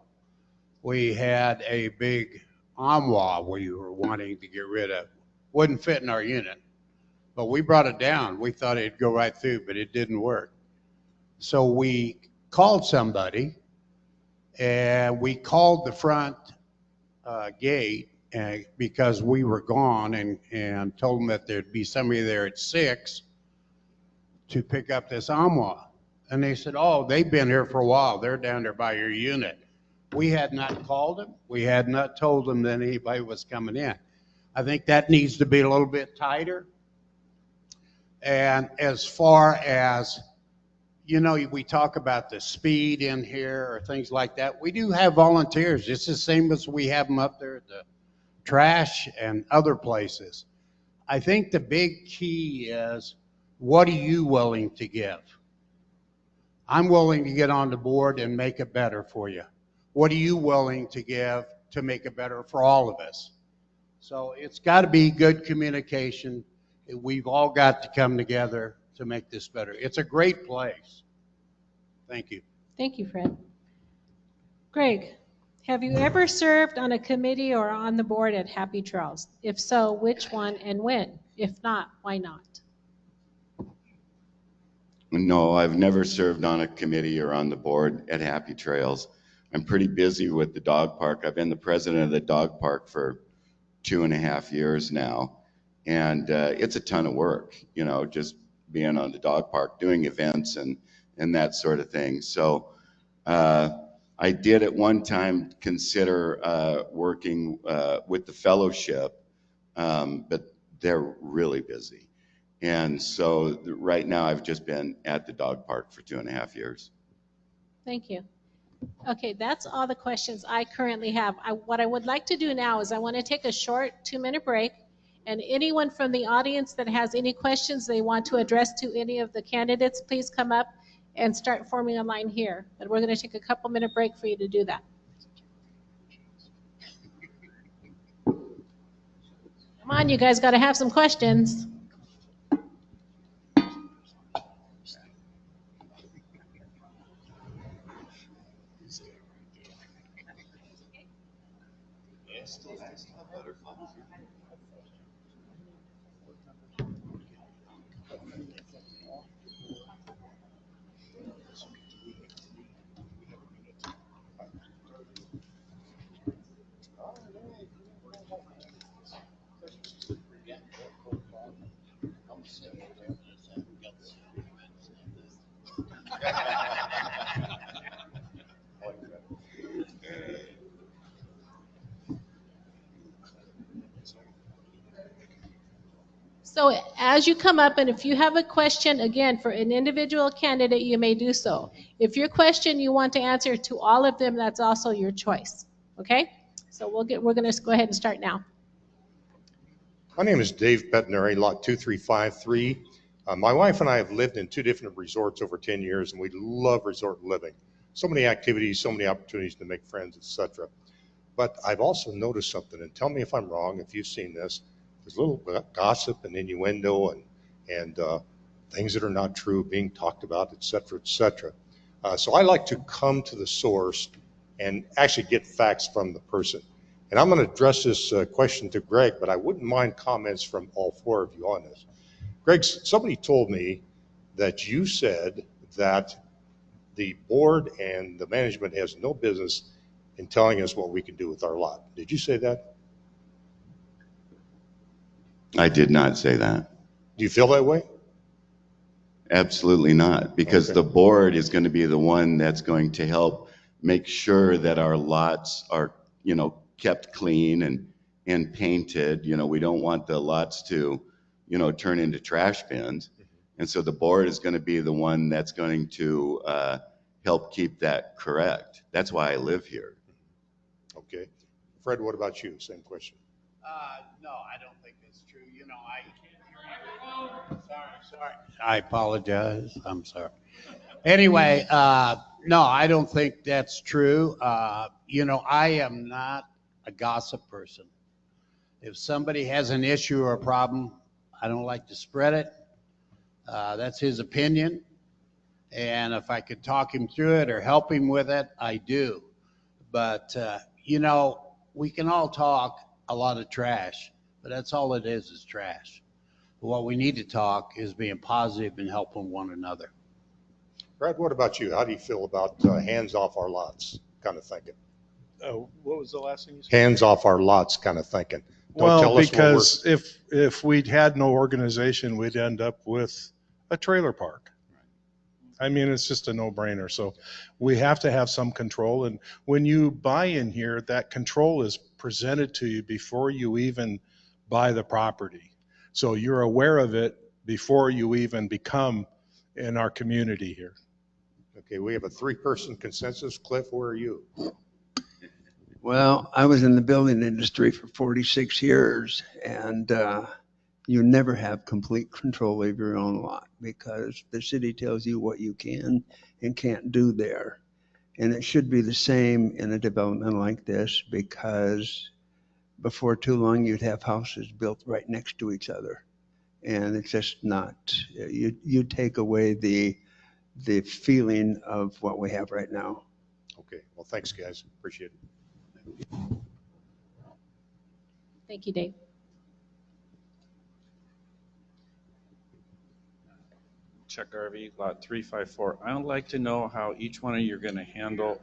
S7: we had a big armoire we were wanting to get rid of. Wouldn't fit in our unit, but we brought it down. We thought it'd go right through, but it didn't work. So we called somebody, and we called the front gate because we were gone, and told them that there'd be somebody there at 6 to pick up this armoire. And they said, oh, they've been here for a while. They're down there by your unit. We had not called them. We had not told them that anybody was coming in. I think that needs to be a little bit tighter. And as far as, you know, we talk about the speed in here or things like that. We do have volunteers. It's the same as we have them up there at the trash and other places. I think the big key is, what are you willing to give? I'm willing to get on the board and make it better for you. What are you willing to give to make it better for all of us? So it's got to be good communication. We've all got to come together to make this better. It's a great place. Thank you.
S3: Thank you, Fred. Greg, have you ever served on a committee or on the board at Happy Trails? If so, which one and when? If not, why not?
S4: No, I've never served on a committee or on the board at Happy Trails. I'm pretty busy with the dog park. I've been the president of the dog park for 2.5 years now. And it's a ton of work, you know, just being on the dog park, doing events and that sort of thing. So I did at one time consider working with the fellowship, but they're really busy. And so right now I've just been at the dog park for 2.5 years.
S3: Thank you. Okay, that's all the questions I currently have. What I would like to do now is I want to take a short 2-minute break. And anyone from the audience that has any questions they want to address to any of the candidates, please come up and start forming a line here. But we're going to take a couple-minute break for you to do that. Come on, you guys got to have some questions. So as you come up, and if you have a question, again, for an individual candidate, you may do so. If your question you want to answer to all of them, that's also your choice. Okay? So we're going to go ahead and start now.
S8: My name is Dave Bettinary, lot 2353. My wife and I have lived in 2 different resorts over 10 years, and we love resort living. So many activities, so many opportunities to make friends, etc. But I've also noticed something, and tell me if I'm wrong, if you've seen this. There's a little gossip and innuendo and things that are not true being talked about, etc., etc. So I like to come to the source and actually get facts from the person. And I'm going to address this question to Greg, but I wouldn't mind comments from all 4 of you on this. Greg, somebody told me that you said that the board and the management has no business in telling us what we can do with our lot. Did you say that?
S4: I did not say that.
S8: Do you feel that way?
S4: Absolutely not, because
S8: Okay.
S4: the board is going to be the one that's going to help make sure that our lots are, you know, kept clean and painted. You know, we don't want the lots to, you know, turn into trash bins. And so the board is going to be the one that's going to help keep that correct. That's why I live here.
S8: Okay. Fred, what about you? Same question.
S7: No, I don't think it's true. You know, sorry. I apologize. I'm sorry. Anyway, no, I don't think that's true. You know, I am not a gossip person. If somebody has an issue or a problem, I don't like to spread it. That's his opinion. And if I could talk him through it or help him with it, I do. But, you know, we can all talk a lot of trash, but that's all it is trash. What we need to talk is being positive and helping one another.
S8: Brad, what about you? How do you feel about hands off our lots kind of thinking?
S6: What was the last thing you said?
S8: Hands off our lots kind of thinking. Don't
S6: Well,
S8: tell us what
S6: because if we'd had no organization, we'd end up with a trailer park. I mean, it's just a no-brainer. So we have to have some control. And when you buy in here, that control is presented to you before you even buy the property. So you're aware of it before you even become in our community here.
S8: Okay, we have a 3-person consensus. Cliff, where are you?
S5: Well, I was in the building industry for 46 years, and you never have complete control of your own lot because the city tells you what you can and can't do there. And it should be the same in a development like this, because before too long you'd have houses built right next to each other. And it's just not, you take away the feeling of what we have right now.
S8: Okay, well, thanks, guys. Appreciate it.
S3: Thank you, Dave.
S9: Chuck Garvey, lot 354. I would like to know how each one of you are going to handle,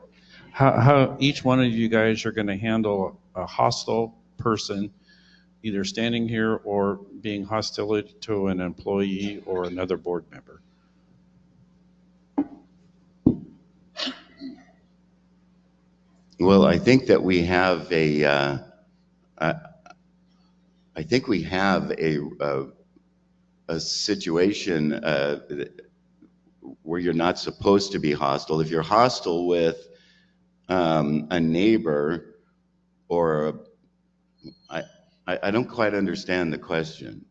S9: how each one of you guys are going to handle a hostile person, either standing here or being hostile to an employee or another board member.
S4: Well, I think that we have a situation where you're not supposed to be hostile. If you're hostile with a neighbor or I don't quite understand the question.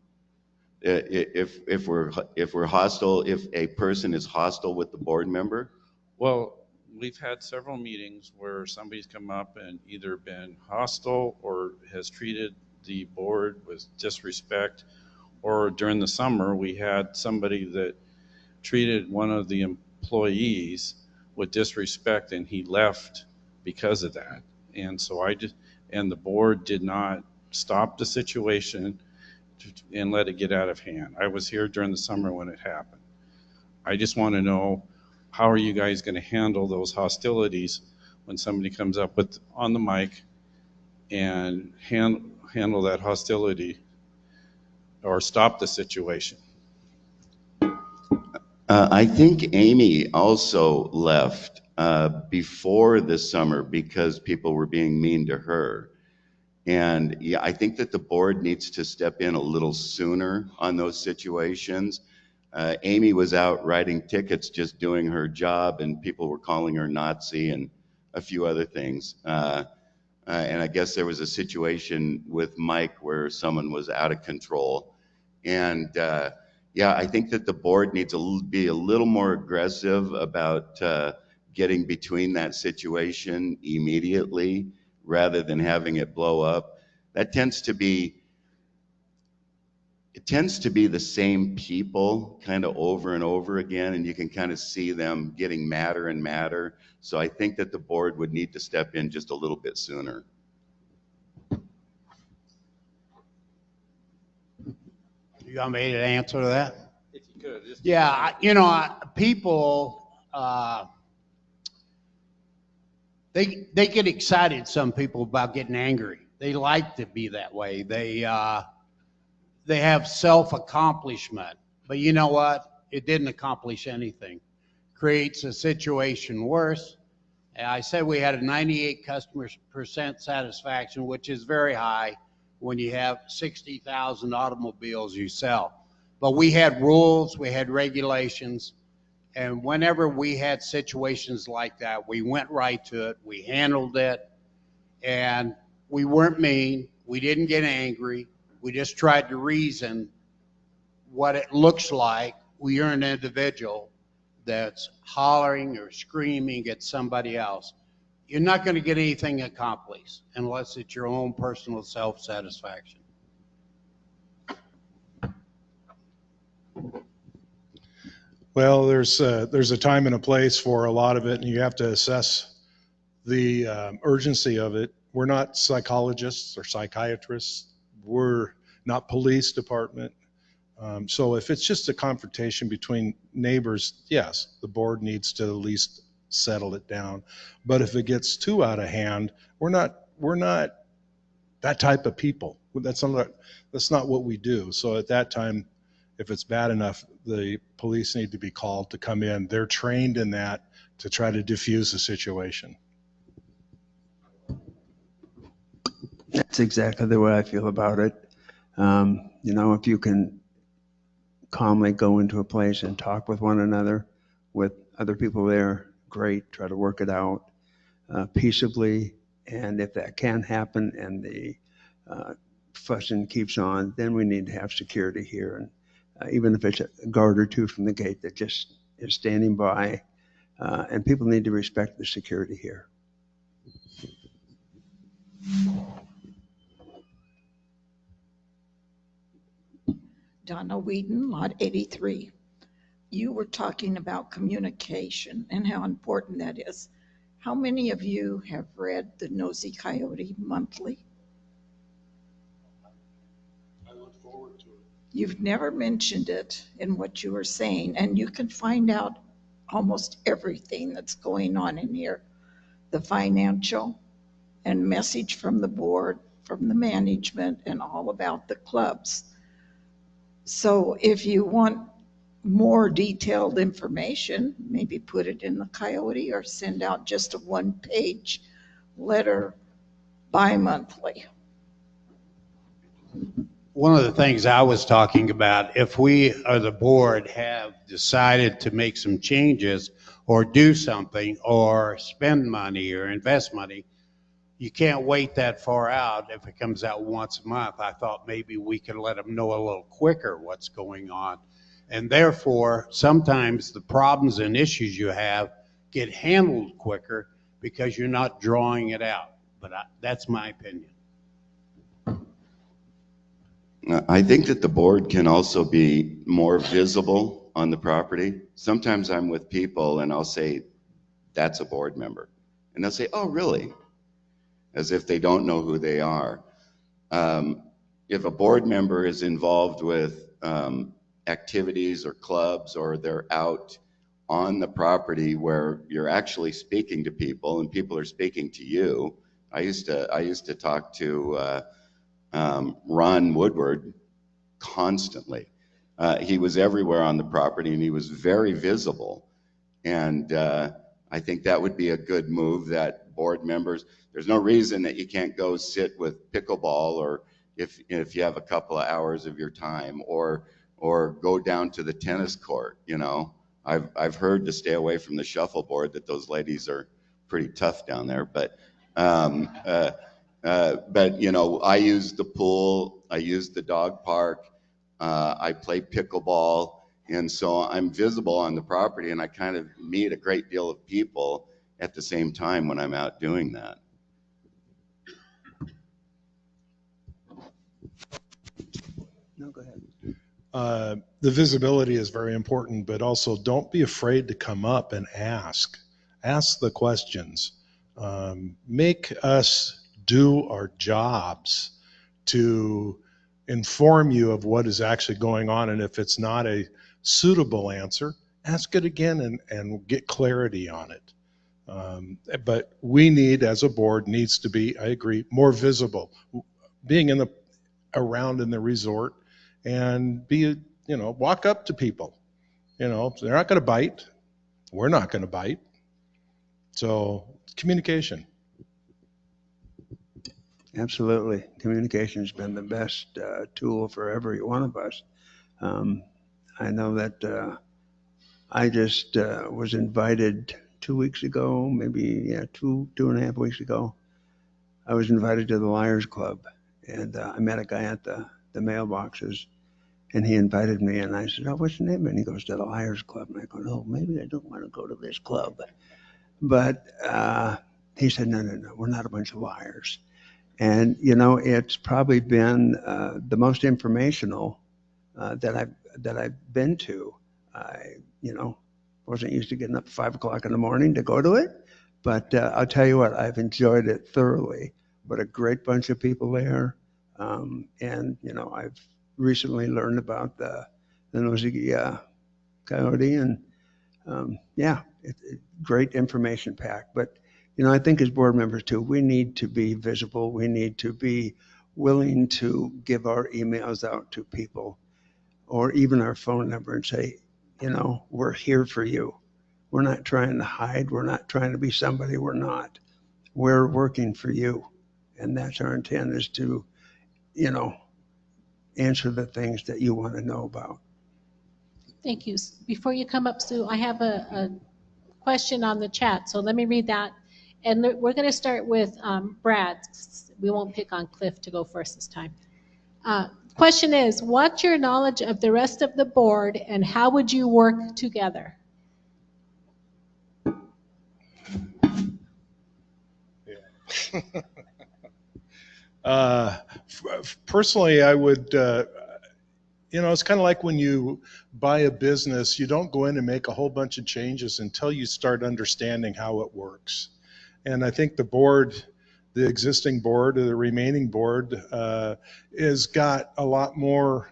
S4: If we're hostile, if a person is hostile with the board member?
S9: Well, we've had several meetings where somebody's come up and either been hostile or has treated the board with disrespect. Or during the summer, we had somebody that treated one of the employees with disrespect and he left because of that. And so and the board did not stop the situation and let it get out of hand. I was here during the summer when it happened. I just want to know, how are you guys going to handle those hostilities when somebody comes up on the mic and handle that hostility or stop the situation?
S4: I think Amy also left before the summer because people were being mean to her. And yeah, I think that the board needs to step in a little sooner on those situations. Amy was out writing tickets, just doing her job, and people were calling her Nazi and a few other things. And I guess there was a situation with Mike where someone was out of control. And yeah, I think that the board needs to be a little more aggressive about getting between that situation immediately rather than having it blow up. That tends to be the same people kind of over and over again, and you can kind of see them getting madder and madder. So I think that the board would need to step in just a little bit sooner.
S7: You want me to answer to that?
S9: If you could.
S7: Yeah, people, they get excited, some people, about getting angry. They like to be that way. They have self-accomplishment. But you know what? It didn't accomplish anything. Creates a situation worse. And I said we had a 98% satisfaction, which is very high when you have 60,000 automobiles you sell. But we had rules, we had regulations, and whenever we had situations like that, we went right to it, we handled it, and we weren't mean, we didn't get angry, we just tried to reason what it looks like when you're an individual that's hollering or screaming at somebody else. You're not going to get anything accomplished unless it's your own personal self-satisfaction.
S6: Well, there's a time and a place for a lot of it, and you have to assess the urgency of it. We're not psychologists or psychiatrists. We're not police department. So if it's just a confrontation between neighbors, yes, the board needs to at least settle it down. But if it gets too out of hand, we're not that type of people. That's not what we do. So at that time, if it's bad enough, the police need to be called to come in. They're trained in that to try to diffuse the situation.
S5: That's exactly the way I feel about it. You know, if you can calmly go into a place and talk with one another, with other people there, great. Try to work it out peaceably. And if that can't happen and the fussing keeps on, then we need to have security here. And even if it's a guard or two from the gate that just is standing by, and people need to respect the security here.
S10: Donna Whedon, Lot 83. You were talking about communication and how important that is. How many of you have read the Nosy Coyote Monthly?
S6: I look forward to it.
S10: You've never mentioned it in what you were saying, and you can find out almost everything that's going on in here. The financial and message from the board, from the management, and all about the clubs. So if you want more detailed information, maybe put it in the Coyote or send out just a one-page letter bi-monthly.
S7: One of the things I was talking about, if we or the board have decided to make some changes or do something or spend money or invest money, you can't wait that far out. If it comes out once a month, I thought maybe we could let them know a little quicker what's going on. And therefore, sometimes the problems and issues you have get handled quicker because you're not drawing it out. But that's my opinion.
S4: I think that the board can also be more visible on the property. Sometimes I'm with people and I'll say, that's a board member. And they'll say, oh, really? As if they don't know who they are. If a board member is involved with activities or clubs, or they're out on the property where you're actually speaking to people and people are speaking to you. I used to talk to Ron Woodward constantly. He was everywhere on the property and he was very visible. And I think that would be a good move, that board members, there's no reason that you can't go sit with pickleball, or if you have a couple of hours of your time, or go down to the tennis court. You know, I've heard to stay away from the shuffleboard, that those ladies are pretty tough down there. But you know, I use the pool, I use the dog park, I play pickleball, and so I'm visible on the property, and I kind of meet a great deal of people at the same time when I'm out doing that.
S5: No, go ahead.
S6: The visibility is very important, but also don't be afraid to come up and ask the questions. Make us do our jobs to inform you of what is actually going on, and if it's not a suitable answer, ask it again and get clarity on it. But we need, as a board, needs to be, I agree, more visible. Being around in the resort, and be, you know, walk up to people. You know, they're not going to bite. We're not going to bite. So communication.
S5: Absolutely. Communication has been the best tool for every one of us. I know that I just was invited 2 weeks ago, maybe two and a half weeks ago. I was invited to the Liars Club, and I met a guy at the mailboxes, and he invited me, and I said, oh, what's your name? And he goes, to the Liars Club. And I go, oh, maybe I don't want to go to this club. But he said, no, we're not a bunch of liars. And, you know, it's probably been the most informational that I've been to. I, you know, wasn't used to getting up at 5 o'clock in the morning to go to it, but I'll tell you what, I've enjoyed it thoroughly. What a great bunch of people there. And, you know, I've recently learned about the Nosy Coyote, and great information pack. But, you know, I think as board members too, we need to be visible. We need to be willing to give our emails out to people or even our phone number and say, you know, we're here for you. We're not trying to hide. We're not trying to be somebody we're not. We're working for you. And that's our intent, is to, you know, answer the things that you want to know about.
S3: Thank you. Before you come up, Sue, I have a question on the chat, so let me read that. And we're going to start with Brad. We won't pick on Cliff to go first this time. Question is, what's your knowledge of the rest of the board and how would you work together?
S6: Personally, I would, you know, it's kind of like when you buy a business, you don't go in and make a whole bunch of changes until you start understanding how it works. And I think the board, the existing board, or the remaining board, has got a lot more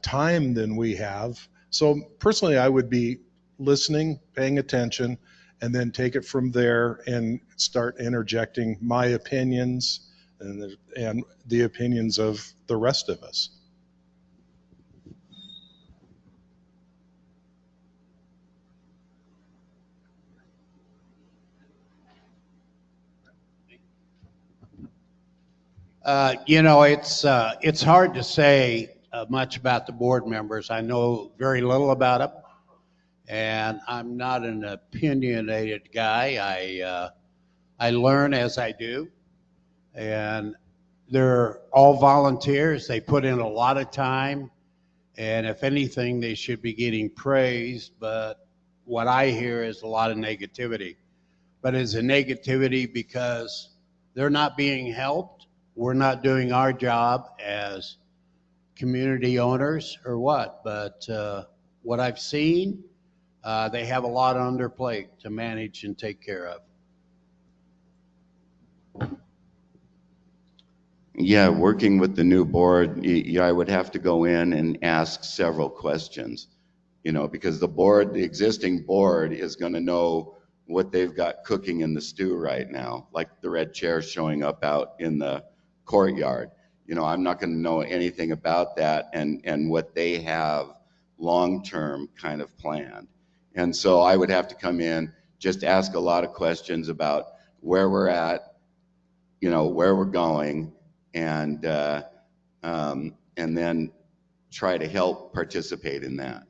S6: time than we have. So personally, I would be listening, paying attention, and then take it from there and start interjecting my opinions and the opinions of the rest of us.
S7: You know, it's hard to say much about the board members. I know very little about them, and I'm not an opinionated guy. I learn as I do, and they're all volunteers. They put in a lot of time, and if anything, they should be getting praise. But what I hear is a lot of negativity. But is it negativity because they're not being helped? We're not doing our job as community owners, or what? But what I've seen, they have a lot on their plate to manage and take care of.
S4: Yeah, working with the new board, I would have to go in and ask several questions, you know, because the existing board is going to know what they've got cooking in the stew right now, like the red chair showing up out in the courtyard. You know, I'm not going to know anything about that and what they have long-term kind of planned. And so I would have to come in, just ask a lot of questions about where we're at, you know, where we're going, and then try to help participate in that.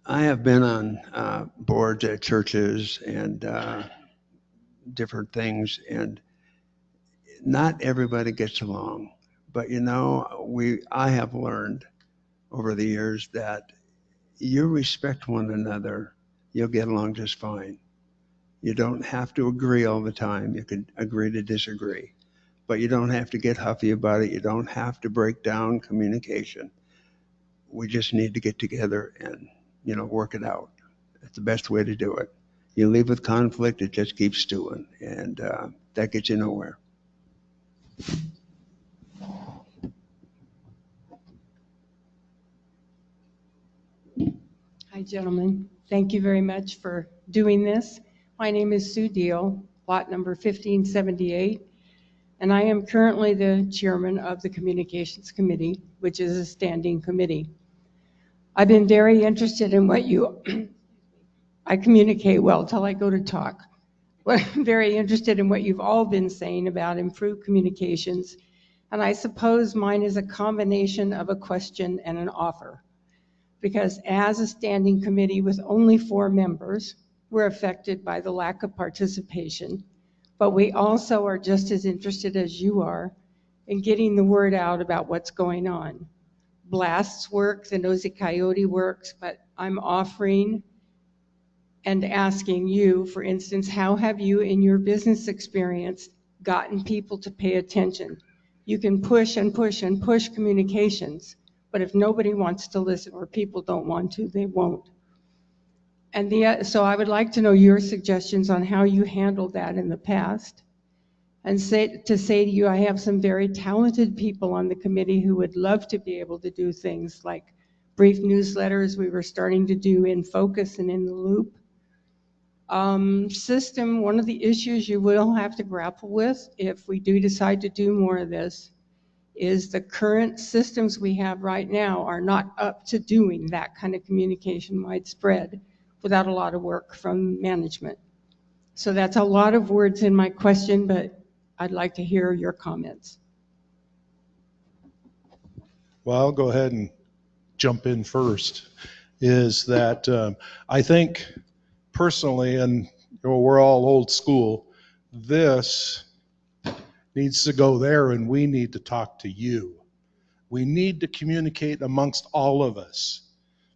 S5: I have been on boards at churches and different things, and not everybody gets along. But you know, I have learned over the years that you respect one another, you'll get along just fine. You don't have to agree all the time. You can agree to disagree, but you don't have to get huffy about it. You don't have to break down communication. We just need to get together and, you know, work it out. That's the best way to do it. You leave with conflict, it just keeps stewing, and that gets you nowhere.
S11: Hi, gentlemen. Thank you very much for doing this. My name is Sue Deal, lot number 1578, and I am currently the chairman of the Communications Committee, which is a standing committee. I've been very interested in what you, I communicate well till I go to talk. But I'm very interested in what you've all been saying about improved communications, and I suppose mine is a combination of a question and an offer. Because as a standing committee with only 4 members, we're affected by the lack of participation, but we also are just as interested as you are in getting the word out about what's going on. Blasts work, the Nosy Coyote works, but I'm offering and asking you, for instance, how have you in your business experience gotten people to pay attention? You can push and push and push communications, but if nobody wants to listen or people don't want to, they won't. And so I would like to know your suggestions on how you handled that in the past. And say to you, I have some very talented people on the committee who would love to be able to do things like brief newsletters we were starting to do in Focus and in the Loop. System, one of the issues you will have to grapple with if we do decide to do more of this is the current systems we have right now are not up to doing that kind of communication widespread without a lot of work from management. So that's a lot of words in my question, but I'd like to hear your comments.
S6: Well, I'll go ahead and jump in first, is that I think personally, and we're all old school, this needs to go there and we need to talk to you. We need to communicate amongst all of us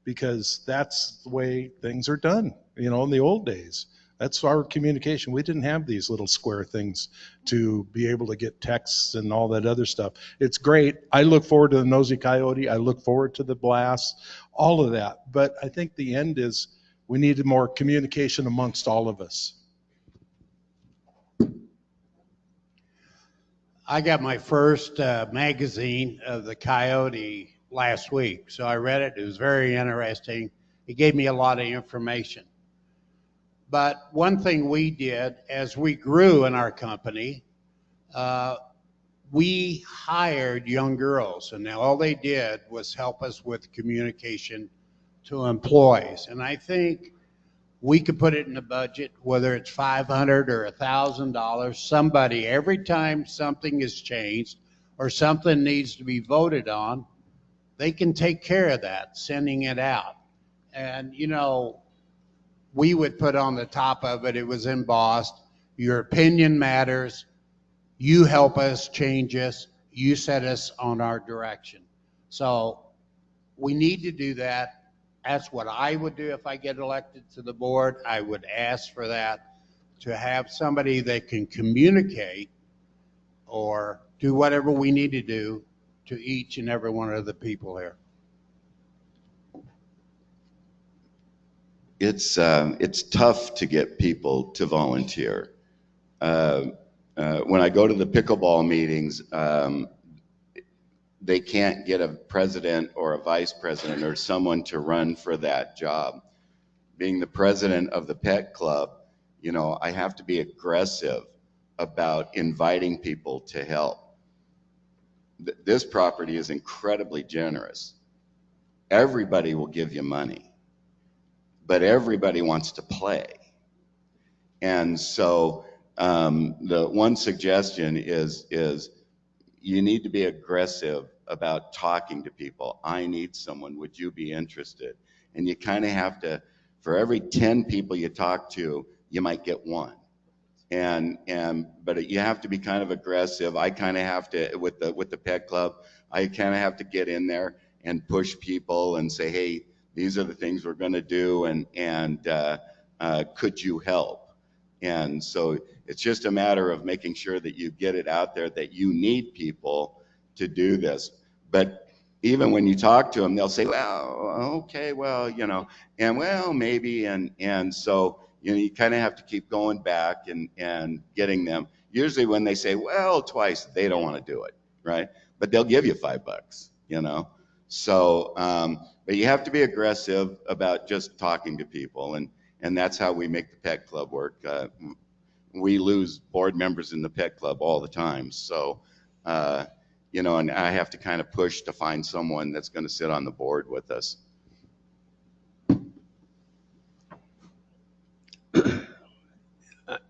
S6: because that's the way things are done, in the old days. That's our communication. We didn't have these little square things to be able to get texts and all that other stuff. It's great. I look forward to the Nosy Coyote. I look forward to the blast, all of that. But I think the end is we need more communication amongst all of us.
S7: I got my first magazine of the Coyote last week, so I read it. It was very interesting. It gave me a lot of information. But one thing we did as we grew in our company, we hired young girls, and all they did was help us with communication to employees. And I think we could put it in the budget, whether it's $500 or $1,000, somebody, every time something is changed or something needs to be voted on, they can take care of that, sending it out. And, we would put on the top of it, it was embossed, your opinion matters, you help us change us, you set us on our direction. So we need to do that. That's what I would do if I get elected to the board. I would ask for that, to have somebody that can communicate or do whatever we need to do to each and every one of the people here.
S4: It's tough to get people to volunteer. When I go to the pickleball meetings, they can't get a president or a vice president or someone to run for that job. Being the president of the pet club, I have to be aggressive about inviting people to help. This property is incredibly generous. Everybody will give you money, but everybody wants to play. And so the one suggestion is you need to be aggressive about talking to people. I need someone, would you be interested? And you kind of have to, for every 10 people you talk to, you might get one. But you have to be kind of aggressive. I kind of have to, with the pet club, I kind of have to get in there and push people and say, hey, these are the things we're going to do, and could you help? And so it's just a matter of making sure that you get it out there that you need people to do this. But even when you talk to them, they'll say, well, okay, well, and well, maybe, and so you kind of have to keep going back and getting them. Usually when they say, well, twice, they don't want to do it, right? But they'll give you $5, So, but you have to be aggressive about just talking to people, and that's how we make the pet club work. We lose board members in the pet club all the time, so and I have to kind of push to find someone that's going to sit on the board with us.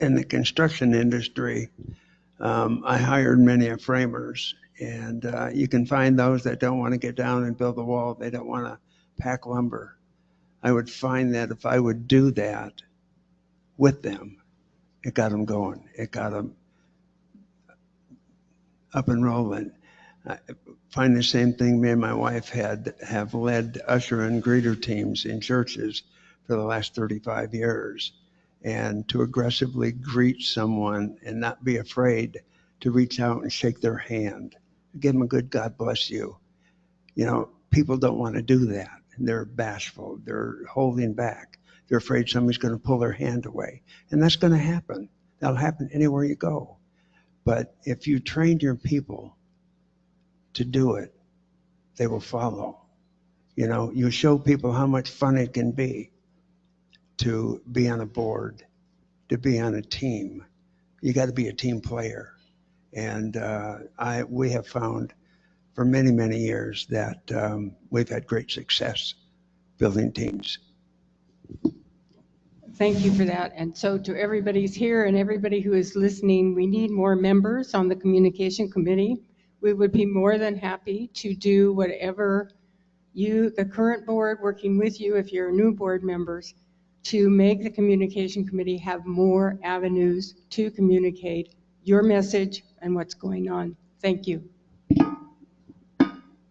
S5: In the construction industry, I hired many framers, and you can find those that don't want to get down and build a wall. They don't want to pack lumber. I would find that if I would do that with them, it got them going. It got them up and rolling. I find the same thing. Me and my wife have led usher and greeter teams in churches for the last 35 years. And to aggressively greet someone and not be afraid to reach out and shake their hand, give them a good God bless you. People don't want to do that. They're bashful. They're holding back. They're afraid somebody's going to pull their hand away. And that's going to happen. That'll happen anywhere you go. But if you train your people to do it, they will follow. You show people how much fun it can be to be on a board to be on a team. You got to be a team player. And we have found for many, many years that we've had great success building teams.
S11: Thank you for that. And so to everybody who's here and everybody who is listening, we need more members on the communication committee. We would be more than happy to do whatever you, the current board, working with you, if you're new board members, to make the communication committee have more avenues to communicate your message and what's going on. Thank you.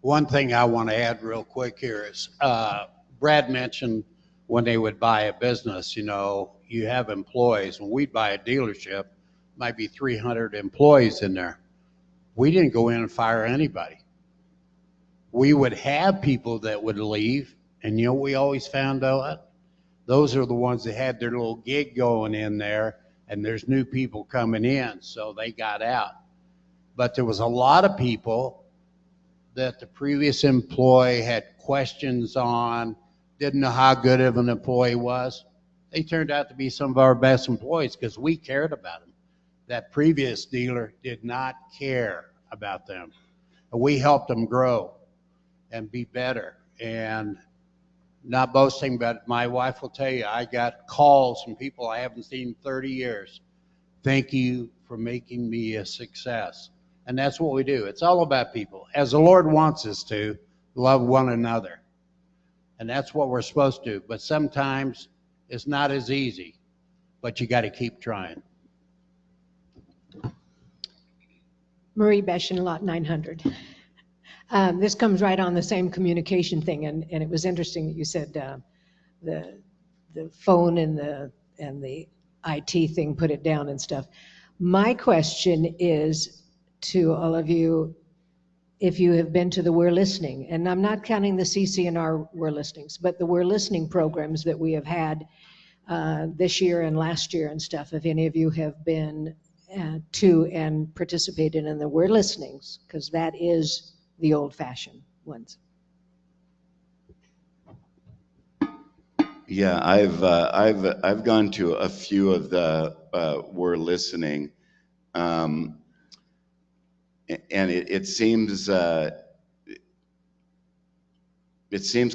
S7: One thing I want to add real quick here is Brad mentioned when they would buy a business, you know, you have employees. When we buy a dealership, might be 300 employees in there. We didn't go in and fire anybody. We would have people that would leave, and you know we always found out? Those are the ones that had their little gig going in there, and there's new people coming in, so they got out. But there was a lot of people that the previous employee had questions on, didn't know how good of an employee was. They turned out to be some of our best employees because we cared about them. That previous dealer did not care about them. We helped them grow and be better. And not boasting, but my wife will tell you, I got calls from people I haven't seen in 30 years. Thank you for making me a success. And that's what we do. It's all about people. As the Lord wants us to, love one another. And that's what we're supposed to do. But sometimes it's not as easy, but you got to keep trying.
S12: Marie Beshin, Lot 900. This comes right on the same communication thing, and it was interesting that you said the phone and the IT thing, put it down and stuff. My question is to all of you, if you have been to the We're Listening, and I'm not counting the CC&R We're Listenings, but the We're Listening programs that we have had this year and last year and stuff, if any of you have been to and participated in the We're Listenings, because that is the old-fashioned ones.
S4: Yeah, I've gone to a few of the We're Listening, and it seems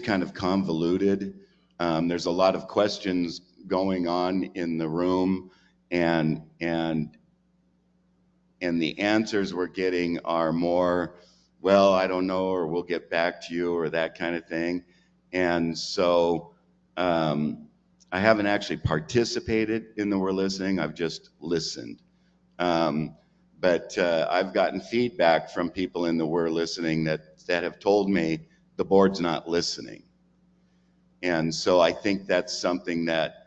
S4: kind of convoluted. There's a lot of questions going on in the room, and the answers we're getting are more, well, I don't know, or we'll get back to you, or that kind of thing. And so I haven't actually participated in the We're Listening. I've just listened. But I've gotten feedback from people in the We're Listening that have told me the board's not listening. And so I think that's something that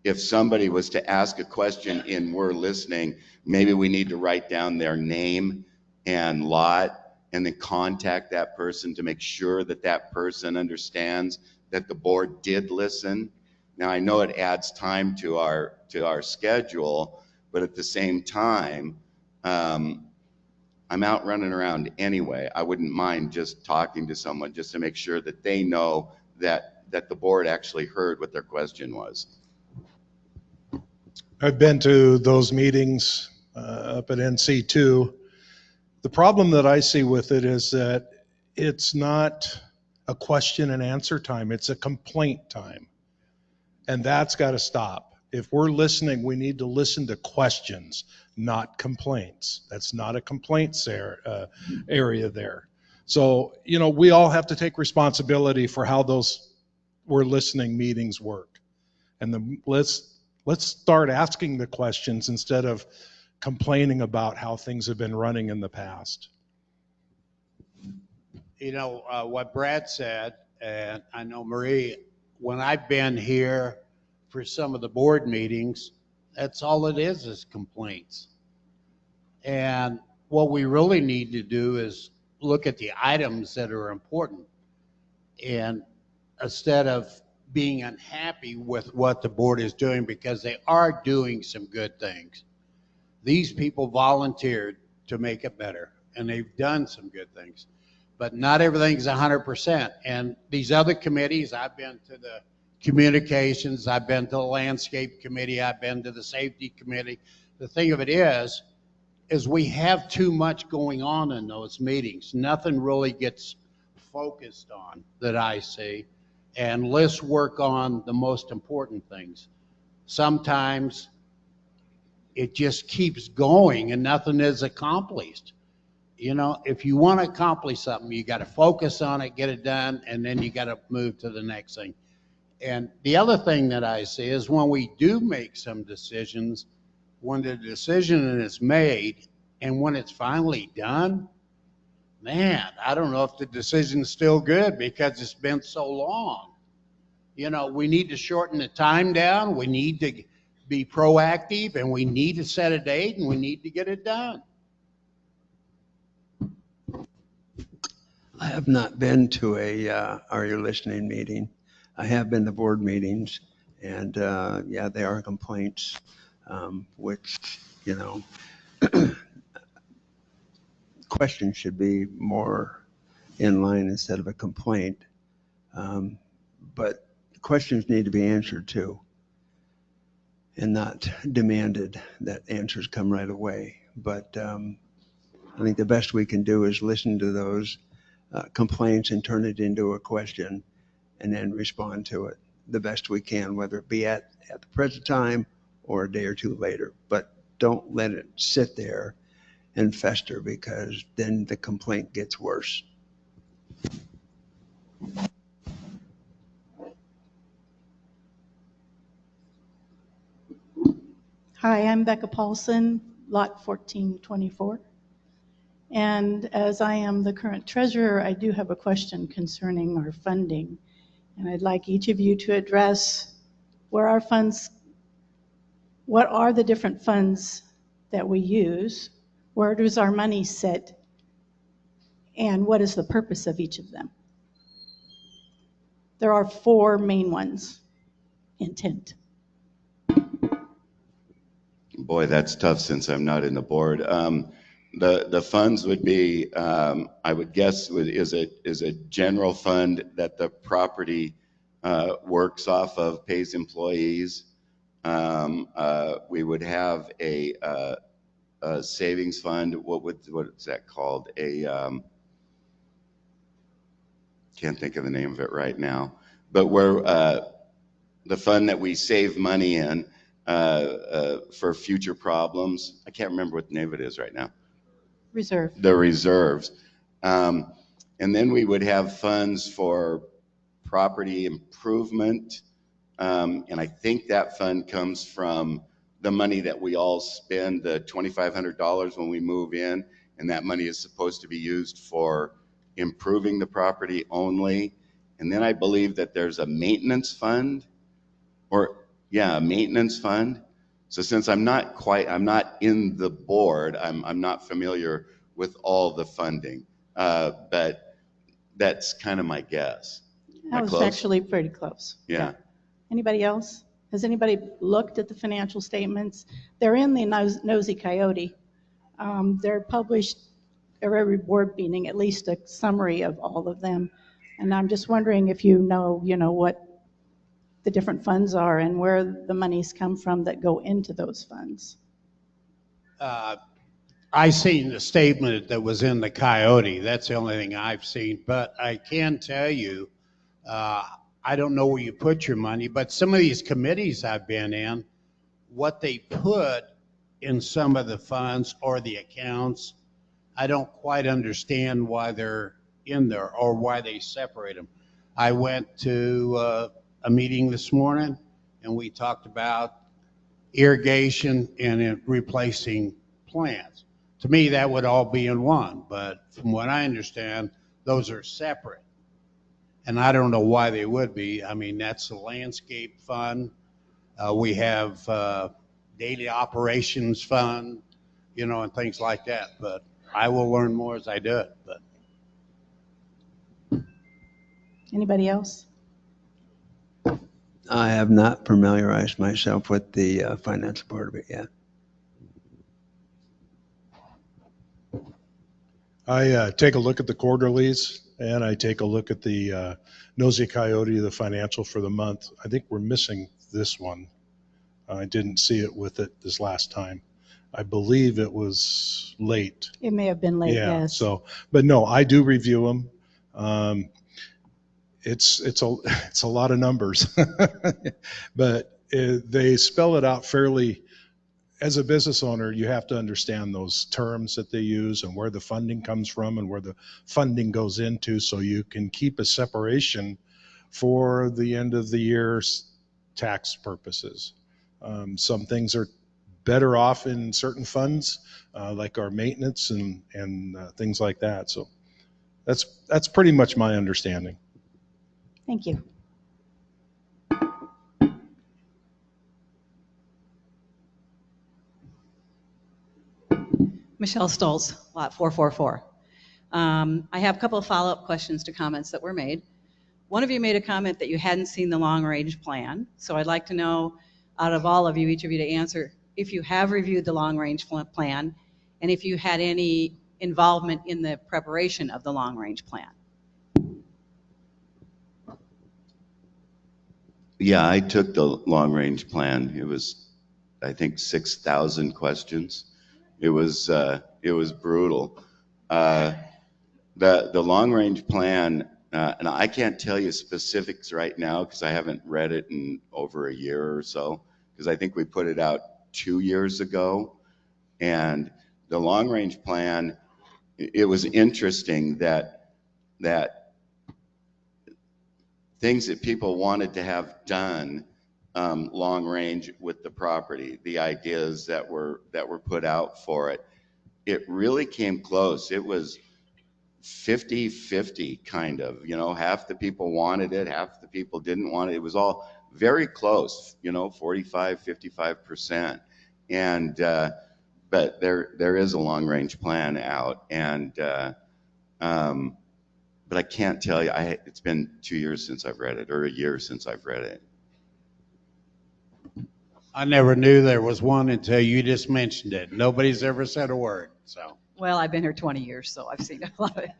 S4: if somebody was to ask a question in We're Listening, maybe we need to write down their name and lot and then contact that person to make sure that that person understands that the board did listen. Now, I know it adds time to our schedule, but at the same time, I'm out running around anyway. I wouldn't mind just talking to someone just to make sure that they know that the board actually heard what their question was.
S6: I've been to those meetings up at NC2. The problem that I see with it is that it's not a question and answer time, it's a complaint time. And that's got to stop. If we're listening, we need to listen to questions, not complaints. That's not a complaints area there. So, you know, we all have to take responsibility for how those We're Listening meetings work. And let's start asking the questions instead of complaining about how things have been running in the past.
S7: You know, what Brad said, and I know Marie, when I've been here for some of the board meetings, that's all it is complaints. And what we really need to do is look at the items that are important. And instead of being unhappy with what the board is doing, because they are doing some good things. These people volunteered to make it better, and they've done some good things. But not everything's 100%. And these other committees, I've been to the communications, I've been to the landscape committee, I've been to the safety committee. The thing of it is we have too much going on in those meetings. Nothing really gets focused on that I see. And let's work on the most important things. Sometimes it just keeps going and nothing is accomplished. You know, if you want to accomplish something, you got to focus on it, get it done, and then you got to move to the next thing. And the other thing that I see is when we do make some decisions, when the decision is made and when it's finally done, man, I don't know if the decision's still good because it's been so long. You know, we need to shorten the time down, we need to be proactive, and we need to set a date, and we need to get it done.
S5: I have not been to a Are You Listening meeting. I have been to board meetings, and yeah, there are complaints, which, you know, questions should be more in line instead of a complaint. But questions need to be answered too, and not demanded that answers come right away. But I think the best we can do is listen to those complaints and turn it into a question and then respond to it the best we can, whether it be at the present time or a day or two later. But don't let it sit there and fester, because then the complaint gets worse.
S13: Hi, I'm Becca Paulson, Lot 1424. And as I am the current treasurer, I do have a question concerning our funding. And I'd like each of you to address where our funds, what are the different funds that we use, where does our money sit, and what is the purpose of each of them? There are 4 main ones. Intent.
S4: Boy, that's tough since I'm not in the board. The funds would be, I would guess, is a general fund that the property works off of, pays employees. We would have a savings fund. What is that called? Can't think of the name of it right now. But where the fund that we save money in for future problems. I can't remember what the name of it is right now.
S13: Reserve.
S4: The reserves. And then we would have funds for property improvement. And I think that fund comes from the money that we all spend, the $2,500 when we move in. And that money is supposed to be used for improving the property only. And then I believe that there's a maintenance fund, a maintenance fund. So since I'm not in the board, I'm not familiar with all the funding, but that's kind of my guess.
S13: That was actually pretty close.
S4: Yeah.
S13: Anybody else? Has anybody looked at the financial statements? They're in the Nosy Coyote. They're published at every board meeting, at least a summary of all of them. And I'm just wondering if you know what the different funds are and where the monies come from that go into those funds.
S7: I seen the statement that was in the Coyote. That's the only thing I've seen. But I can tell you, I don't know where you put your money, but some of these committees I've been in, what they put in some of the funds or the accounts, I don't quite understand why they're in there or why they separate them. I went to a meeting this morning and we talked about irrigation and replacing plants. To me, that would all be in one, but from what I understand, those are separate. And I don't know why they would be. I mean, that's the landscape fund. We have daily operations fund, and things like that. But I will learn more as I do it. But
S13: anybody else?
S5: I have not familiarized myself with the financial part of it yet.
S6: I take a look at the quarterlies and I take a look at the Nosy Coyote, the financial for the month, I think we're missing this one. I didn't see it with it this last time. I believe it was late.
S13: It may have been late,
S6: Yeah,
S13: yes.
S6: so, but no, I do review them. It's a lot of numbers, but they spell it out fairly. As a business owner, you have to understand those terms that they use and where the funding comes from and where the funding goes into, so you can keep a separation for the end of the year's tax purposes. Some things are better off in certain funds, like our maintenance and things like that. So that's pretty much my understanding.
S13: Thank you.
S14: Michelle Stolz, lot 444. I have a couple of follow-up questions to comments that were made. One of you made a comment that you hadn't seen the long-range plan, so I'd like to know, out of all of you, each of you to answer, if you have reviewed the long-range plan, and if you had any involvement in the preparation of the long-range plan.
S4: Yeah, I took the long-range plan. It was, I think, 6,000 questions. It was brutal. The long-range plan, and I can't tell you specifics right now because I haven't read it in over a year or so, because I think we put it out 2 years ago. And the long-range plan, it was interesting that things that people wanted to have done long range with the property, the ideas that were put out for it, it really came close. It was 50-50 kind of, half the people wanted it, half the people didn't want it. It was all very close, 45-55%. And but there is a long range plan out, and but I can't tell you. It's been 2 years since I've read it, or a year since I've read it.
S7: I never knew there was one until you just mentioned it. Nobody's ever said a word, so.
S14: Well, I've been here 20 years, so I've seen a lot of it.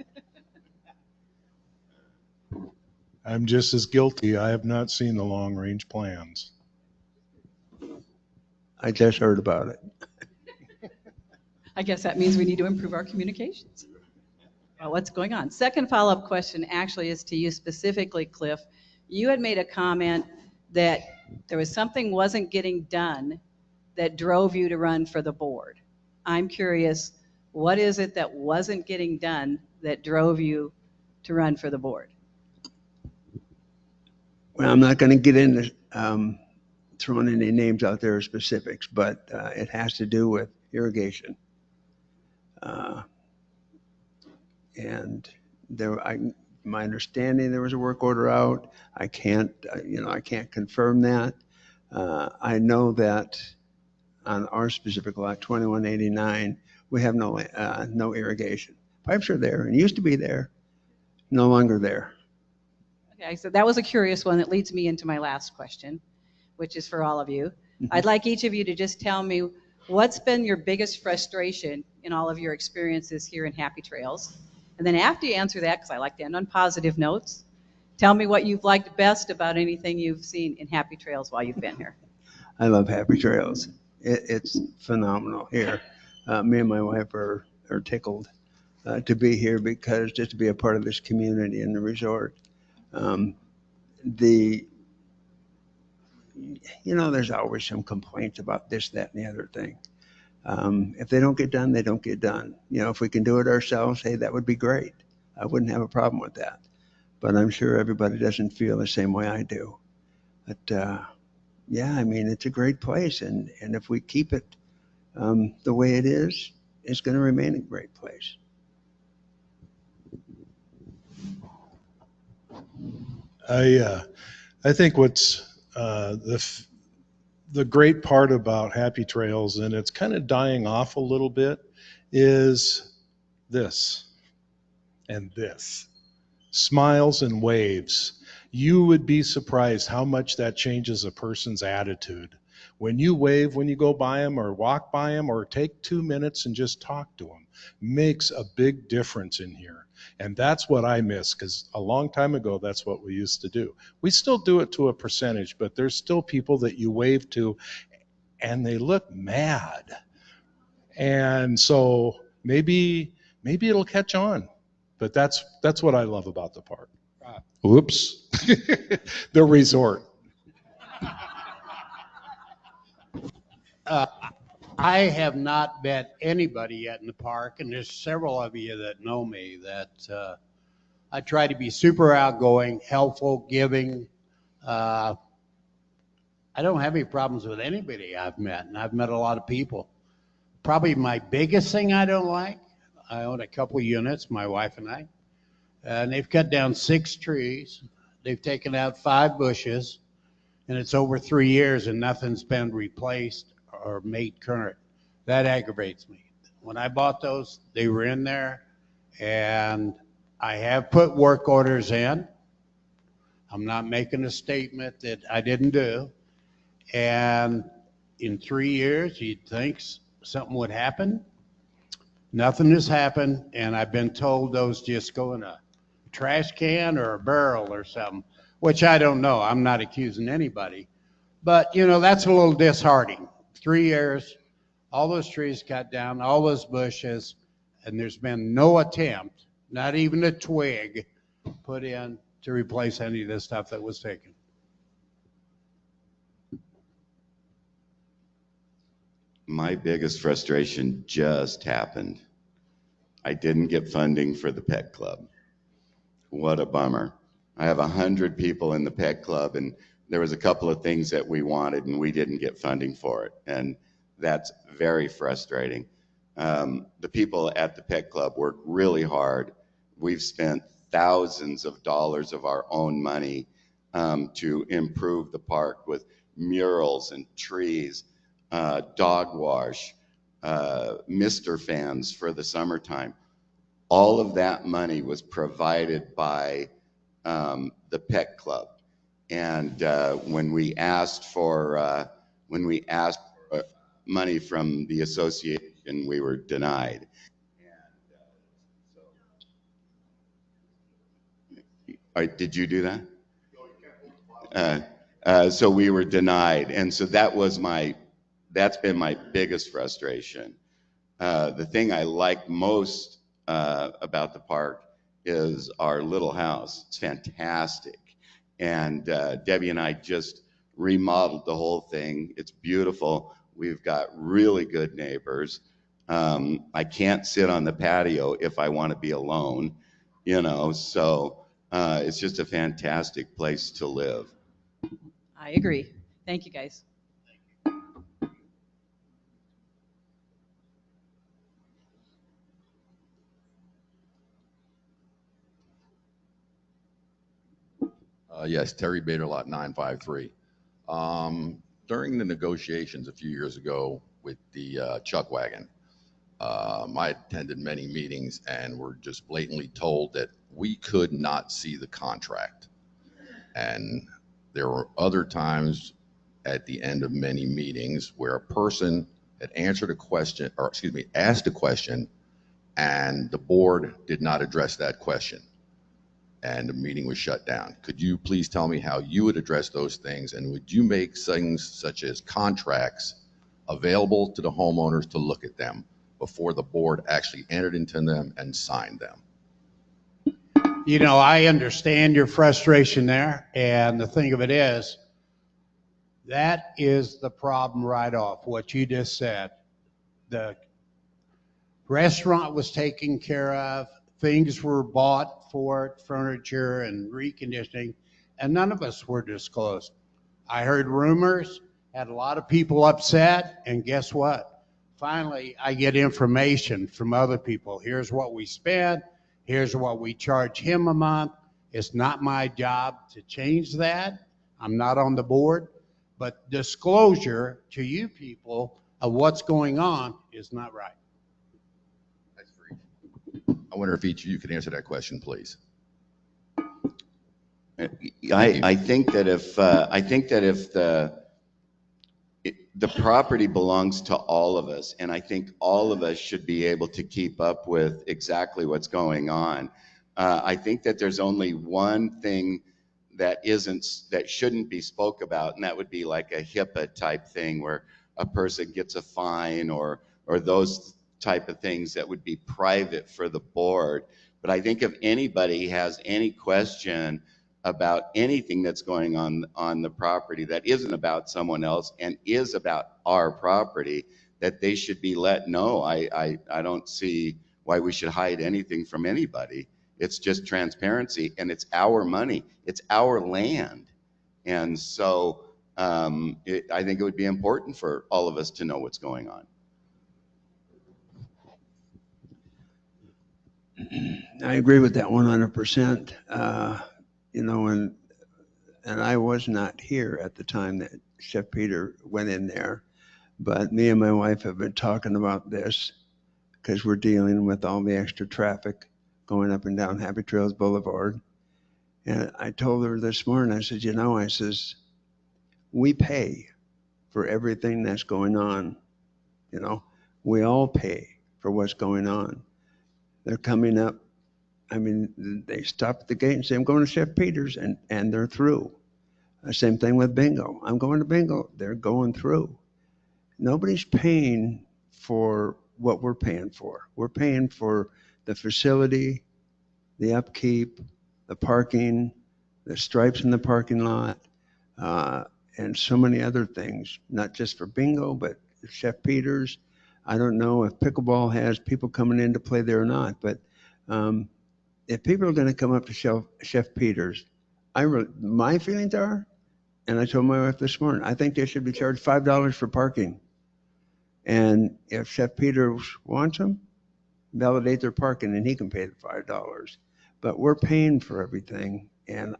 S6: I'm just as guilty. I have not seen the long-range plans.
S5: I just heard about it.
S14: I guess that means we need to improve our communications about what's going on. Second follow-up question actually is to you specifically, Cliff. You had made a comment that there was something wasn't getting done that drove you to run for the board. I'm curious, what is it that wasn't getting done that drove you to run for the board?
S5: Well, I'm not going to get into throwing any names out there or specifics, but it has to do with irrigation. And my understanding, there was a work order out. I can't confirm that. I know that on our specific lot, 2189, we have no irrigation. Pipes are there and used to be there, no longer there.
S14: Okay, so that was a curious one that leads me into my last question, which is for all of you. I'd like each of you to just tell me what's been your biggest frustration in all of your experiences here in Happy Trails. And then after you answer that, because I like to end on positive notes, tell me what you've liked best about anything you've seen in Happy Trails while you've been here.
S5: I love Happy Trails. It's phenomenal here. Me and my wife are tickled to be here, because just to be a part of this community and the resort. There's always some complaints about this, that, and the other thing. If they don't get done, they don't get done. If we can do it ourselves, hey, that would be great. I wouldn't have a problem with that. But I'm sure everybody doesn't feel the same way I do. But yeah, it's a great place. And if we keep it the way it is, it's going to remain a great place.
S6: I think what's the great part about Happy Trails, and it's kind of dying off a little bit, is this and this. Smiles and waves. You would be surprised how much that changes a person's attitude. When you wave, when you go by them or walk by them or take 2 minutes and just talk to them, makes a big difference in here. And that's what I miss, because a long time ago, that's what we used to do. We still do it to a percentage, but there's still people that you wave to and they look mad. And so maybe it'll catch on, but that's what I love about the park. Whoops, the resort.
S7: I have not met anybody yet in the park, and there's several of you that know me, that I try to be super outgoing, helpful, giving. I don't have any problems with anybody I've met, and I've met a lot of people. Probably my biggest thing I don't like, I own a couple units, my wife and I, and they've cut down 6 trees. They've taken out 5 bushes, and it's over 3 years and nothing's been replaced or made current. That aggravates me. When I bought those, they were in there, and I have put work orders in. I'm not making a statement that I didn't do. And in 3 years, you'd think something would happen. Nothing has happened, and I've been told those just go in a trash can or a barrel or something, which I don't know. I'm not accusing anybody. But, you know, that's a little disheartening. 3 years, all those trees cut down, all those bushes, and there's been no attempt, not even a twig, put in to replace any of this stuff that was taken.
S4: My biggest frustration just happened. I didn't get funding for the pet club. What a bummer. I have 100 people in the pet club, and there was a couple of things that we wanted and we didn't get funding for it. And that's very frustrating. The people at the pet club work really hard. We've spent thousands of dollars of our own money to improve the park with murals and trees, dog wash, mister fans for the summertime. All of that money was provided by the pet club. And when we asked for money from the association, we were denied. Did you do that? So we were denied, and so that's been my biggest frustration. The thing I like most about the park is our little house. It's fantastic. And Debbie and I just remodeled the whole thing. It's beautiful. We've got really good neighbors. I can't sit on the patio if I want to be alone, you know, so it's just a fantastic place to live.
S14: I agree. Thank you, guys.
S15: Yes, Terry Bader, lot 953. During the negotiations a few years ago with the Chuck Wagon, I attended many meetings and were just blatantly told that we could not see the contract. And there were other times at the end of many meetings where a person had answered a question, or excuse me, asked a question, and the board did not address that question, and the meeting was shut down. Could you please tell me how you would address those things, and would you make things such as contracts available to the homeowners to look at them before the board actually entered into them and signed them?
S7: You know, I understand your frustration there, and the thing of it is, that is the problem right off, what you just said. The restaurant was taken care of, things were bought for it, furniture and reconditioning, and none of us were disclosed. I heard rumors, had a lot of people upset, and guess what? Finally, I get information from other people. Here's what we spent, here's what we charge him a month. It's not my job to change that. I'm not on the board, but disclosure to you people of what's going on is not right.
S15: I wonder if each of you could answer that question, please.
S4: I think that if the property belongs to all of us, and I think all of us should be able to keep up with exactly what's going on. I think that there's only one thing that shouldn't be spoke about, and that would be like a HIPAA type thing where a person gets a fine or those type of things that would be private for the board. But I think if anybody has any question about anything that's going on the property that isn't about someone else and is about our property, that they should be let know. I don't see why we should hide anything from anybody. It's just transparency, and it's our money. It's our land. And so I think it would be important for all of us to know what's going on.
S5: I agree with that 100%. You know, and I was not here at the time that Chef Peter went in there, but me and my wife have been talking about this because we're dealing with all the extra traffic going up and down Happy Trails Boulevard. And I told her this morning, I said, you know, I says, we pay for everything that's going on. You know, we all pay for what's going on. They're coming up. I mean, they stop at the gate and say, I'm going to Chef Peter's, and they're through. Same thing with bingo. I'm going to bingo. They're going through. Nobody's paying for what we're paying for. We're paying for the facility, the upkeep, the parking, the stripes in the parking lot, and so many other things, not just for bingo, but Chef Peter's. I don't know if pickleball has people coming in to play there or not, but if people are going to come up to Chef Peter's, my feelings are, and I told my wife this morning, I think they should be charged $5 for parking. And if Chef Peter's wants them, validate their parking and he can pay the $5. But we're paying for everything, and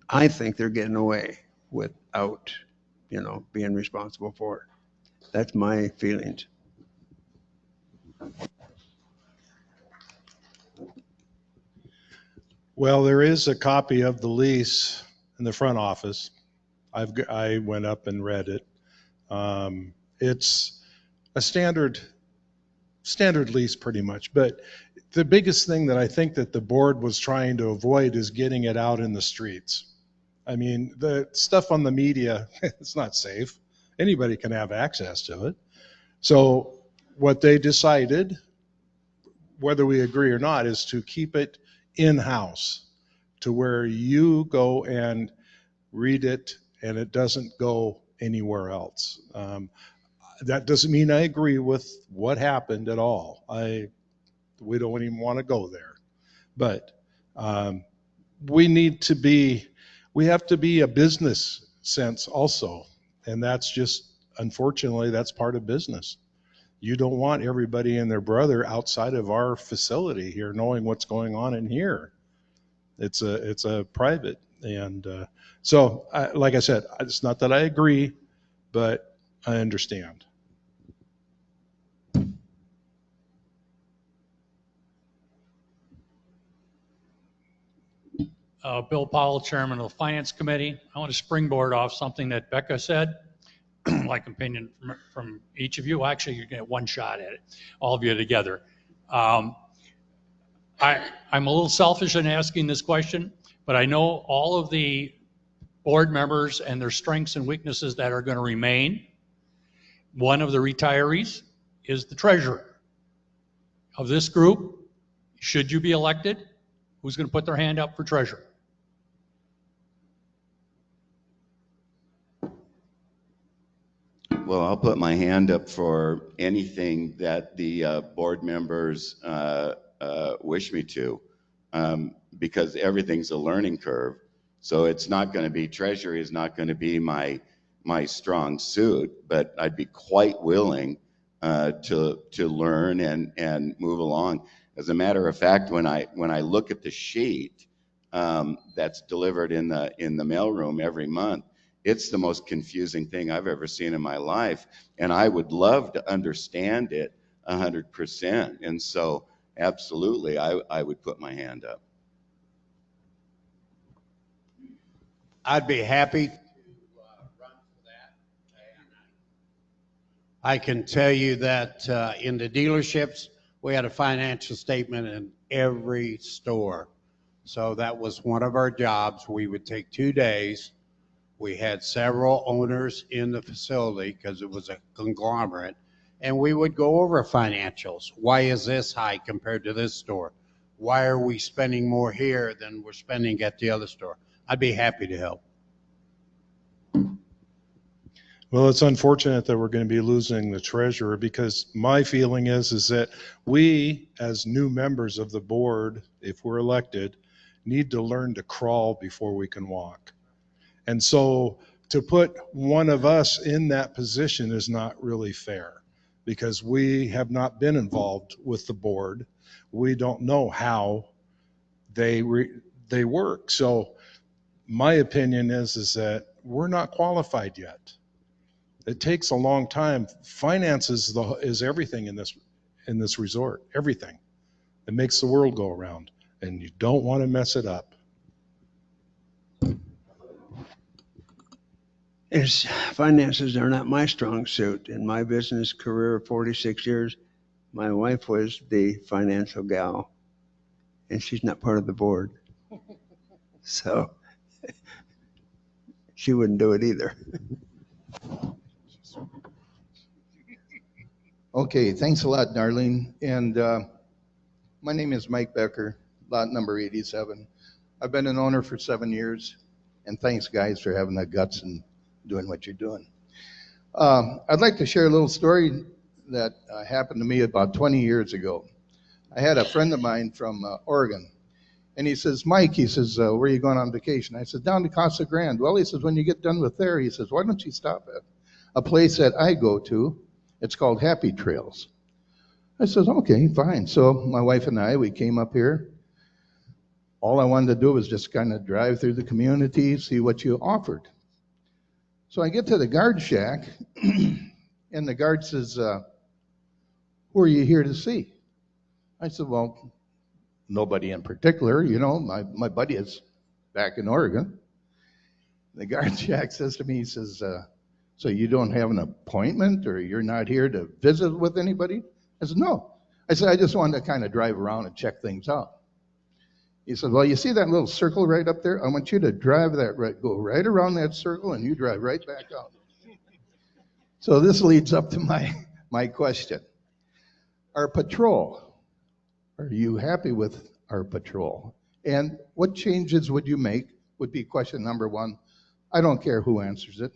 S5: I think they're getting away without, you know, being responsible for it. That's my feelings.
S6: Well, there is a copy of the lease in the front office. I went up and read it. It's a standard lease pretty much, but the biggest thing that I think that the board was trying to avoid is getting it out in the streets. I mean, the stuff on the media, it's not safe. Anybody can have access to it. So what they decided, whether we agree or not, is to keep it in-house to where you go and read it and it doesn't go anywhere else. That doesn't mean I agree with what happened at all. We don't even want to go there. But we have to be a business sense also. And that's just, unfortunately, that's part of business. You don't want everybody and their brother outside of our facility here knowing what's going on in here. It's a private. And so, like I said, it's not that I agree, but I understand.
S16: Bill Powell, Chairman of the Finance Committee. I want to springboard off something that Becca said. Like opinion from each of you. Actually, you're going to get one shot at it, all of you together. I'm a little selfish in asking this question, but I know all of the board members and their strengths and weaknesses that are going to remain. One of the retirees is the treasurer. Of this group, should you be elected, who's going to put their hand up for treasurer?
S4: Well, I'll put my hand up for anything that the board members wish me to, because everything's a learning curve. So it's not going to be, treasury is not going to be my strong suit, but I'd be quite willing to learn and move along. As a matter of fact, when I look at the sheet that's delivered in the mailroom every month, it's the most confusing thing I've ever seen in my life, and I would love to understand it 100%. And so, absolutely, I would put my hand up.
S7: I'd be happy to run for that. I can tell you that in the dealerships, we had a financial statement in every store. So that was one of our jobs. We would take 2 days. We had several owners in the facility because it was a conglomerate, and we would go over financials. Why is this high compared to this store? Why are we spending more here than we're spending at the other store? I'd be happy to help.
S6: Well, it's unfortunate that we're going to be losing the treasurer, because my feeling is that we, as new members of the board, if we're elected, need to learn to crawl before we can walk. And so to put one of us in that position is not really fair, because we have not been involved with the board. We don't know how they work. So my opinion is that we're not qualified yet. It takes a long time. Finance is everything in this resort, everything. It makes the world go around, and you don't want to mess it up.
S5: Finances are not my strong suit. In my business career of 46 years, my wife was the financial gal, and she's not part of the board. So she wouldn't do it either.
S17: Okay, thanks a lot, Darlene. And my name is Mike Becker, lot number 87. I've been an owner for 7 years, and thanks, guys, for having the guts and doing what you're doing. I'd like to share a little story that happened to me about 20 years ago. I had a friend of mine from Oregon, and he says, Mike, he says, where are you going on vacation? I said, down to Casa Grande. Well, he says, when you get done with there, he says, why don't you stop at a place that I go to? It's called Happy Trails. I said, okay, fine. So my wife and I, we came up here. All I wanted to do was just kind of drive through the community, see what you offered. So I get to the guard shack, and the guard says, who are you here to see? I said, well, nobody in particular. You know, my buddy is back in Oregon. The guard shack says to me, he says, so you don't have an appointment, or you're not here to visit with anybody? I said, no. I said, I just wanted to kind of drive around and check things out. He said, well, you see that little circle right up there? I want you to drive that go right around that circle, and you drive right back out. So this leads up to my question. Our patrol, are you happy with our patrol? And what changes would you make would be question number one. I don't care who answers it.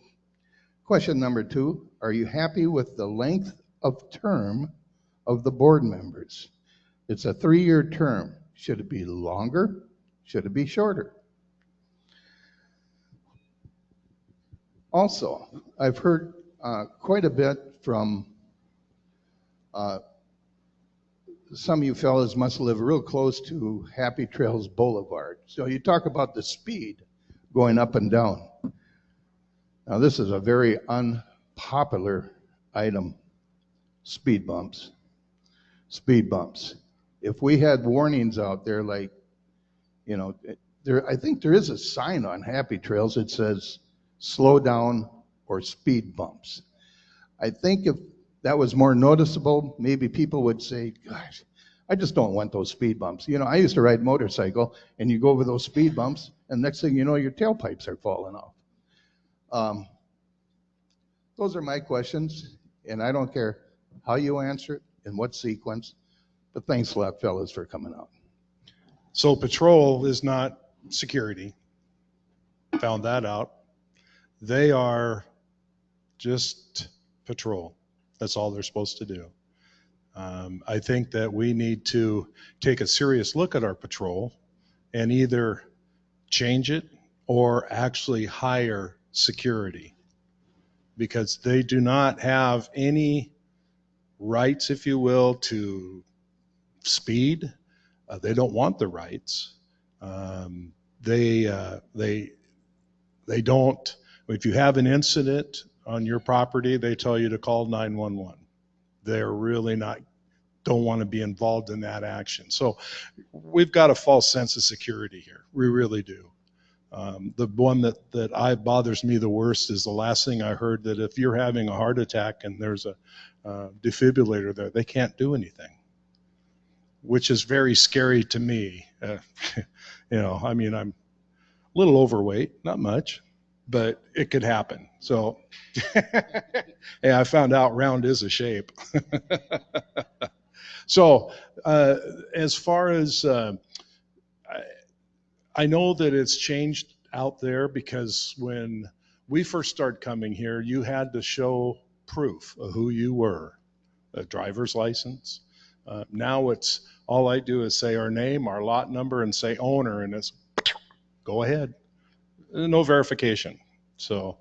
S17: Question number two, are you happy with the length of term of the board members? It's a 3-year term. Should it be longer? Should it be shorter? Also, I've heard quite a bit from some of you fellas must live real close to Happy Trails Boulevard. So you talk about the speed going up and down. Now, this is a very unpopular item, speed bumps. Speed bumps. If we had warnings out there like, you know, I think there is a sign on Happy Trails that says slow down or speed bumps. I think if that was more noticeable, maybe people would say, gosh, I just don't want those speed bumps. You know, I used to ride motorcycle, and you go over those speed bumps, and next thing you know, your tailpipes are falling off. Those are my questions, and I don't care how you answer it, in what sequence, but thanks a lot, fellas, for coming out.
S6: So patrol is not security. Found that out. They are just patrol. That's all they're supposed to do. I think that we need to take a serious look at our patrol and either change it or actually hire security, because they do not have any rights, if you will, to speed. They don't want the rights. They don't. If you have an incident on your property, they tell you to call 911. They're really don't want to be involved in that action. So we've got a false sense of security here. We really do. The one that bothers me the worst is the last thing I heard, that if you're having a heart attack and there's a defibrillator there, they can't do anything, which is very scary to me. I mean, I'm a little overweight, not much, but it could happen. So, yeah, I found out round is a shape. So, as far as, I know that it's changed out there, because when we first started coming here, you had to show proof of who you were, a driver's license. Now it's, all I do is say our name, our lot number, and say owner, and it's go ahead. No verification. So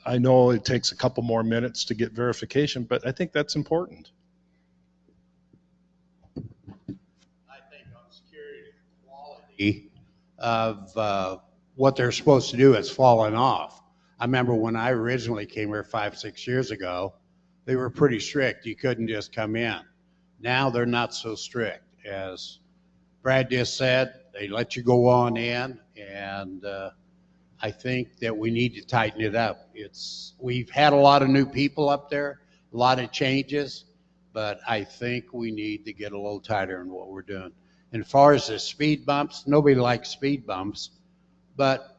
S6: I know it takes a couple more minutes to get verification, but I think that's important.
S7: I think on security, quality of what they're supposed to do has fallen off. I remember when I originally came here 5-6 years ago, they were pretty strict. You couldn't just come in. Now they're not so strict. As Brad just said, they let you go on in, and I think that we need to tighten it up. We've had a lot of new people up there, a lot of changes, but I think we need to get a little tighter in what we're doing. And as far as the speed bumps, nobody likes speed bumps, but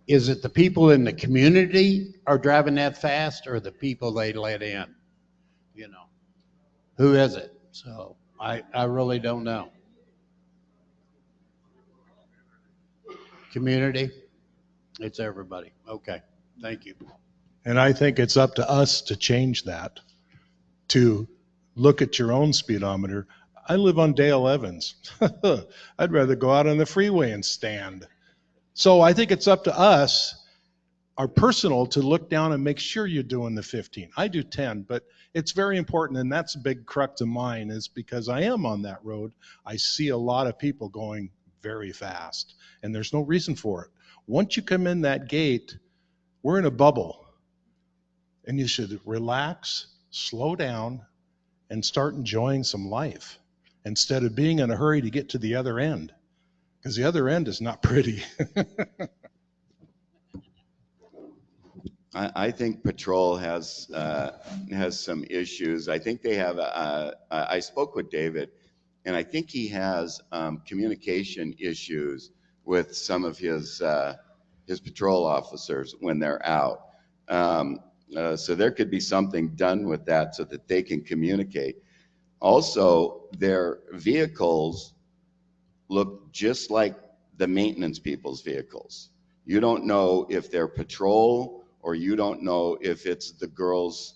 S7: is it the people in the community are driving that fast, or the people they let in? Who is it? So I really don't know. Community? It's everybody. Okay, thank you.
S6: And I think it's up to us to change that, to look at your own speedometer. I live on Dale Evans. I'd rather go out on the freeway and stand. So I think it's up to us, our personal, to look down and make sure you're doing the 15. I do 10, but it's very important, and that's a big crux of mine, is because I am on that road. I see a lot of people going very fast, and there's no reason for it. Once you come in that gate, we're in a bubble, and you should relax, slow down, and start enjoying some life instead of being in a hurry to get to the other end, because the other end is not pretty.
S4: I think patrol has some issues. I think they have. I spoke with David, and I think he has communication issues with some of his patrol officers when they're out. So there could be something done with that so that they can communicate. Also, their vehicles look just like the maintenance people's vehicles. You don't know if they're patrol, or you don't know if it's the girls,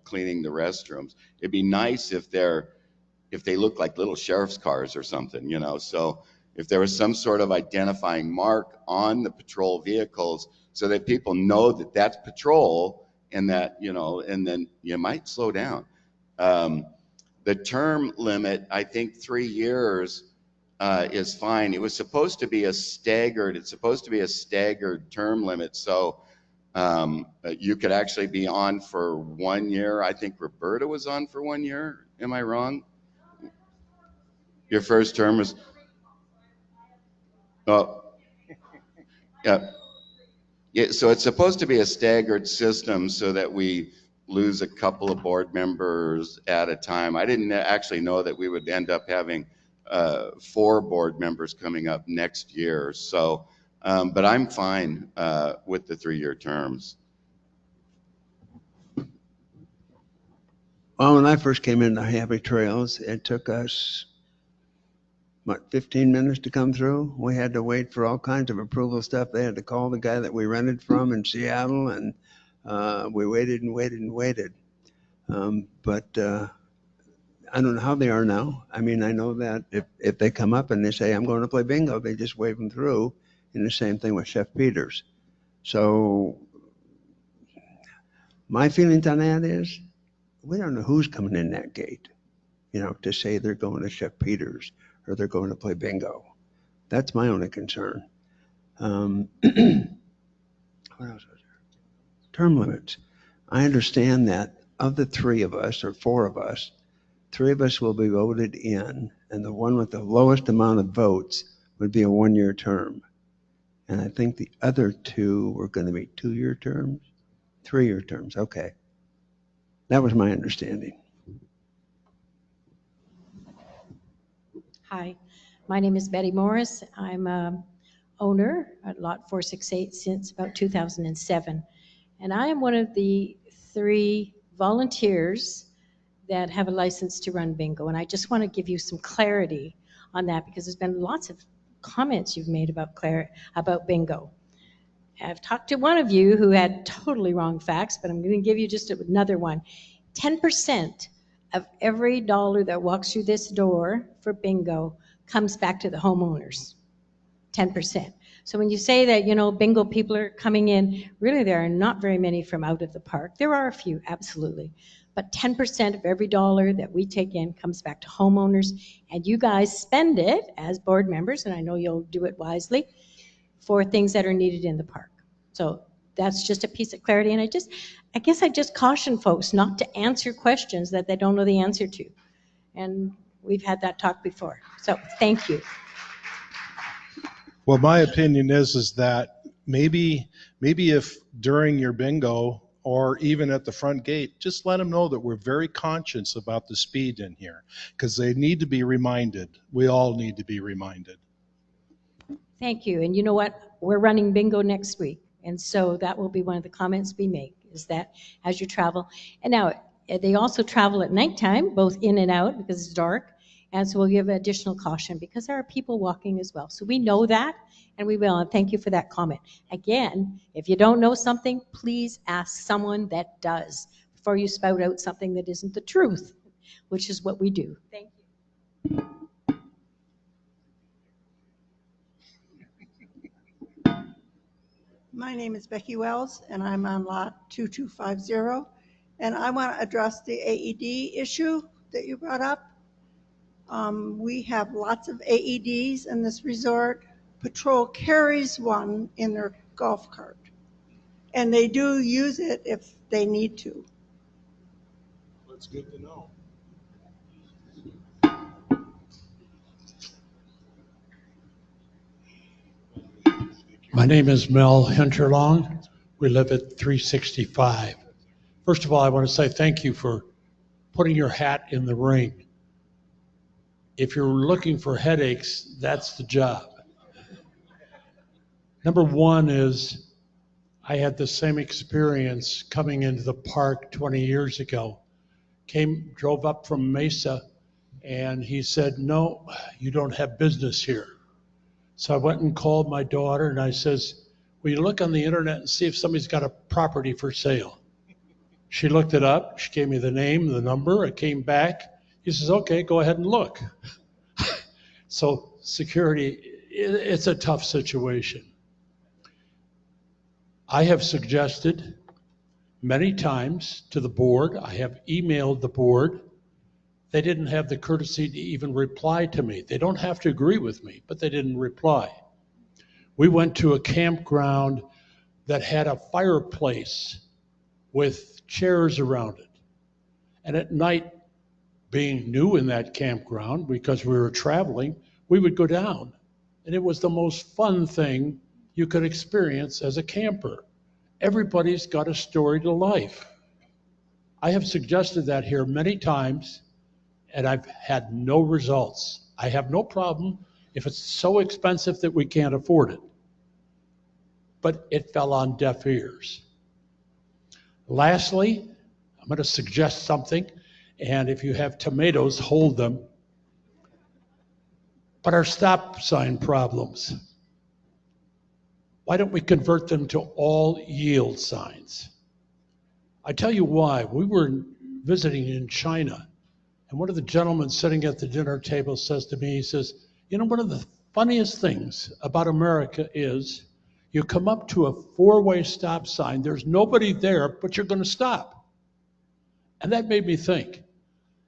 S4: cleaning the restrooms. It'd be nice if they look like little sheriff's cars or something, So if there was some sort of identifying mark on the patrol vehicles so that people know that that's patrol, and that, and then you might slow down. The term limit, I think 3 years is fine. It was supposed to be a staggered term limit. So you could actually be on for 1 year. I think Roberta was on for 1 year. Am I wrong? Your first term was, yeah. Yeah, so it's supposed to be a staggered system so that we lose a couple of board members at a time. I didn't actually know that we would end up having 4 board members coming up next year. So, but I'm fine with the 3-year terms.
S5: Well, when I first came into Happy Trails, it took us, 15 minutes to come through. We had to wait for all kinds of approval stuff. They had to call the guy that we rented from in Seattle, and we waited and waited and waited. But I don't know how they are now. I mean, I know that if they come up and they say, I'm going to play bingo, they just wave them through. And the same thing with Chef Peters. So my feelings on that is, we don't know who's coming in that gate, to say they're going to Chef Peters or they're going to play bingo. That's my only concern. What else was there? Term limits. I understand that of the 3 of us, or 4 of us, 3 of us will be voted in, and the one with the lowest amount of votes would be a 1-year term. And I think the other two were going to be 2-year terms, 3-year terms. Okay. That was my understanding.
S18: Hi, my name is Betty Morris. I'm a owner at Lot 468 since about 2007. And I am one of the 3 volunteers that have a license to run bingo. And I just want to give you some clarity on that because there's been lots of comments you've made about bingo. I've talked to one of you who had totally wrong facts, but I'm going to give you just another one. 10% of every dollar that walks through this door for bingo comes back to the homeowners. 10%. So when you say that, you know, bingo people are coming in, really there are not very many from out of the park. There are a few, absolutely. But 10% of every dollar that we take in comes back to homeowners, and you guys spend it as board members, and I know you'll do it wisely, for things that are needed in the park. So that's just a piece of clarity, and I guess I just caution folks not to answer questions that they don't know the answer to. And we've had that talk before. So thank you.
S6: Well, my opinion is that maybe if during your bingo or even at the front gate, just let them know that we're very conscious about the speed in here, because they need to be reminded. We all need to be reminded.
S18: Thank you. And you know what? We're running bingo next week. And so that will be one of the comments we make, is that as you travel. And now, they also travel at nighttime, both in and out, because it's dark. And so we'll give additional caution because there are people walking as well. So we know that, and we will. And thank you for that comment. Again, if you don't know something, please ask someone that does before you spout out something that isn't the truth, which is what we do. Thank you.
S19: My name is Becky Wells, and I'm on lot 2250. And I want to address the AED issue that you brought up. We have lots of AEDs in this resort. Patrol carries one in their golf cart, and they do use it if they need to.
S6: That's good to know.
S16: My name is Mel Hinterlong. We live at 365. First of all, I want to say thank you for putting your hat in the ring. If you're looking for headaches, that's the job. Number one is I had the same experience coming into the park 20 years ago. Drove up from Mesa, and he said, "No, you don't have business here." So I went and called my daughter, and I says, "Will you look on the internet and see if somebody's got a property for sale?" She looked it up. She gave me the name, the number. I came back. He says, "Okay, go ahead and look." So security, it's a tough situation. I have suggested many times to the board, I have emailed the board. They didn't have the courtesy to even reply to me. They don't have to agree with me, but they didn't reply. We went to a campground that had a fireplace with chairs around it. And at night, being new in that campground, because we were traveling, we would go down. And it was the most fun thing you could experience as a camper. Everybody's got a story to life. I have suggested that here many times, and I've had no results. I have no problem if it's so expensive that we can't afford it. But it fell on deaf ears. Lastly, I'm going to suggest something, and if you have tomatoes, hold them. But our stop sign problems, why don't we convert them to all yield signs? I tell you why. We were visiting in China, and one of the gentlemen sitting at the dinner table says to me, he says, "You know, one of the funniest things about America is you come up to a four-way stop sign, there's nobody there, but you're going to stop." And that made me think.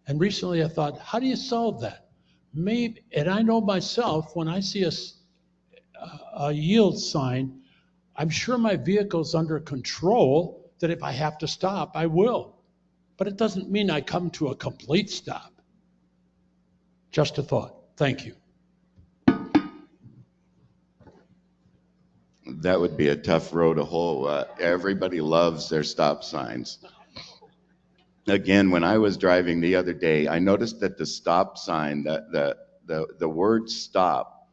S16: And recently I thought, how do you solve that? Maybe, and I know myself, when I see a yield sign, I'm sure my vehicle's under control, that if I have to stop, I will. But it doesn't mean I come to a complete stop. Just a thought. Thank you.
S4: That would be a tough row to hoe. Everybody loves their stop signs. Again, when I was driving the other day, I noticed that the stop sign, the word stop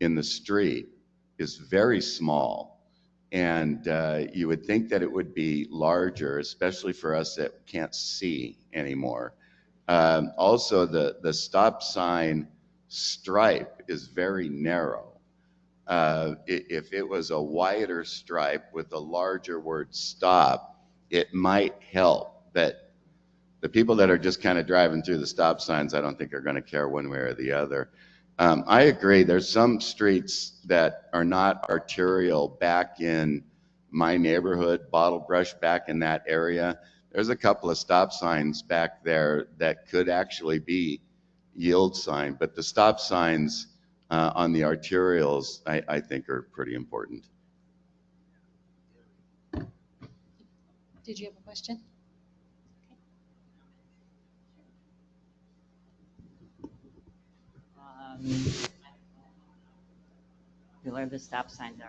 S4: in the street is very small. And you would think that it would be larger, especially for us that can't see anymore. Also, the stop sign stripe is very narrow. If it was a wider stripe with a larger word stop, it might help. But the people that are just kind of driving through the stop signs, I don't think are going to care one way or the other. I agree. There's some streets that are not arterial back in my neighborhood, Bottle Brush back in that area. There's a couple of stop signs back there that could actually be yield sign, but the stop signs on the arterials, I think are pretty important.
S20: Did you have a question?
S21: Where the stop signs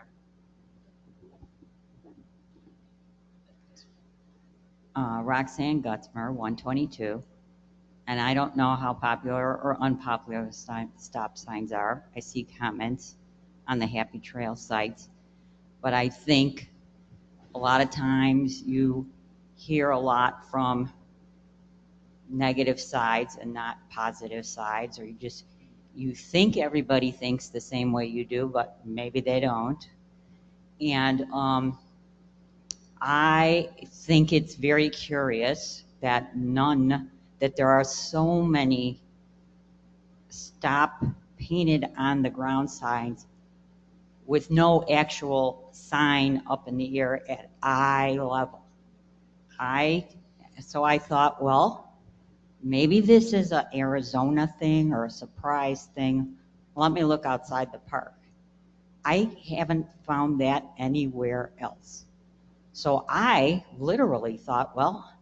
S21: are. Roxanne Gutzmer, 122. And I don't know how popular or unpopular stop signs are. I see comments on the Happy Trail sites. But I think a lot of times you hear a lot from negative sides and not positive sides, or you think everybody thinks the same way you do, but maybe they don't. And I think it's very curious that there are so many stop painted on the ground signs with no actual sign up in the air at eye level. So I thought, well, maybe this is an Arizona thing or a surprise thing. Let me look outside the park. I haven't found that anywhere else. So I literally thought, well,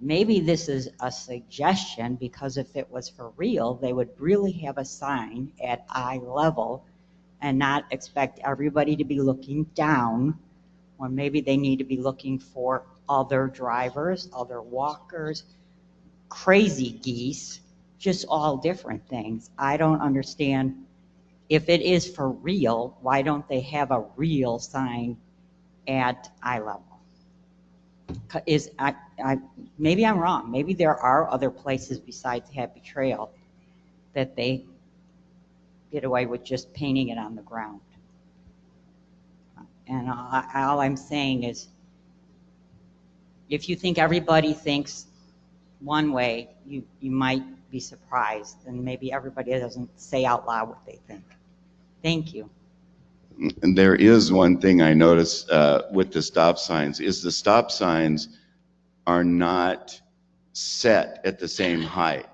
S21: maybe this is a suggestion, because if it was for real, they would really have a sign at eye level and not expect everybody to be looking down, or maybe they need to be looking for other drivers, other walkers, crazy geese, just all different things. I don't understand. If it is for real, why don't they have a real sign at eye level? Maybe I'm wrong. Maybe there are other places besides Happy Trail that they get away with just painting it on the ground. And all I'm saying is, if you think everybody thinks one way, you might be surprised, and maybe everybody doesn't say out loud what they think. Thank you.
S4: And there is one thing I notice with the stop signs, is the stop signs are not set at the same height.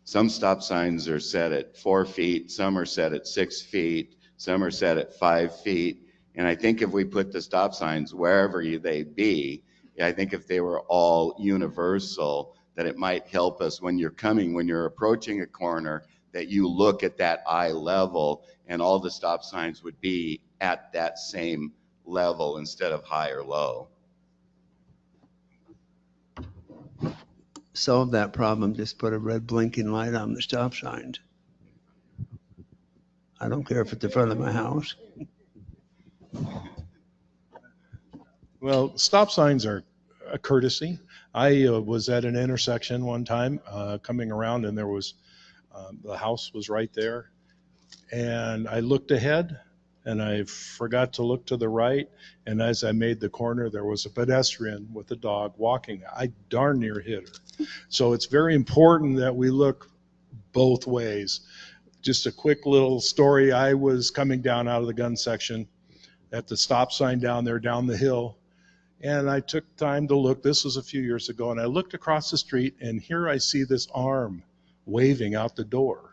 S4: Some stop signs are set at 4 feet, some are set at 6 feet, some are set at 5 feet. And I think if we put the stop signs wherever they be, I think if they were all universal, that it might help us when you're approaching a corner, that you look at that eye level and all the stop signs would be at that same level instead of high or low.
S5: Solve that problem, just put a red blinking light on the stop signs. I don't care if it's in front of my house.
S6: Well, stop signs are a courtesy. I was at an intersection one time coming around, and there was the house was right there, and I looked ahead and I forgot to look to the right, and as I made the corner, there was a pedestrian with a dog walking. I darn near hit her. So it's very important that we look both ways. Just a quick little story. I was coming down out of the gun section at the stop sign down there, down the hill, and I took time to look. This was a few years ago, and I looked across the street, and here I see this arm waving out the door.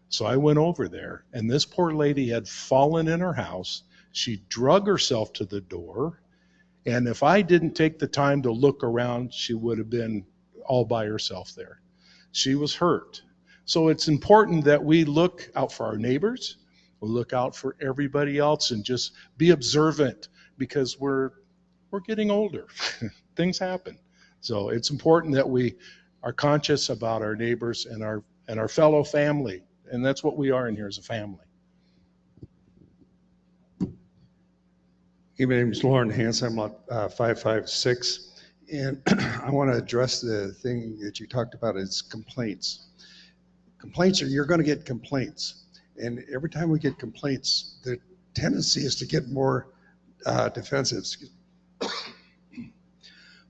S6: So I went over there, and this poor lady had fallen in her house. She drug herself to the door, and if I didn't take the time to look around, she would have been all by herself there. She was hurt. So it's important that we look out for our neighbors, We'll look out for everybody else and just be observant, because we're getting older. Things happen. So it's important that we are conscious about our neighbors and our fellow family. And that's what we are in here, as a family.
S1: Hey, my name is Lauren Hanson. I'm lot 556. And I want to address the thing that you talked about is complaints. Complaints you're going to get complaints. And every time we get complaints, the tendency is to get more defensive.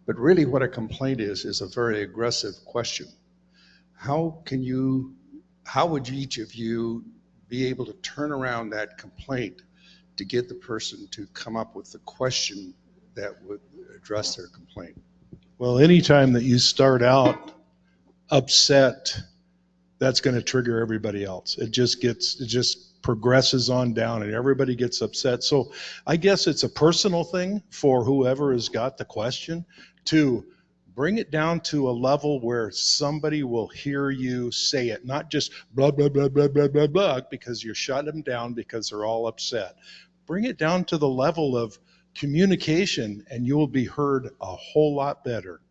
S1: But really what a complaint is a very aggressive question. How would each of you be able to turn around that complaint to get the person to come up with the question that would address their complaint?
S6: Well, anytime that you start out upset, that's going to trigger everybody else. It just progresses on down and everybody gets upset. So I guess it's a personal thing for whoever has got the question to bring it down to a level where somebody will hear you say it, not just blah, blah, blah, blah, blah, blah, blah, because you're shutting them down because they're all upset. Bring it down to the level of communication and you will be heard a whole lot better.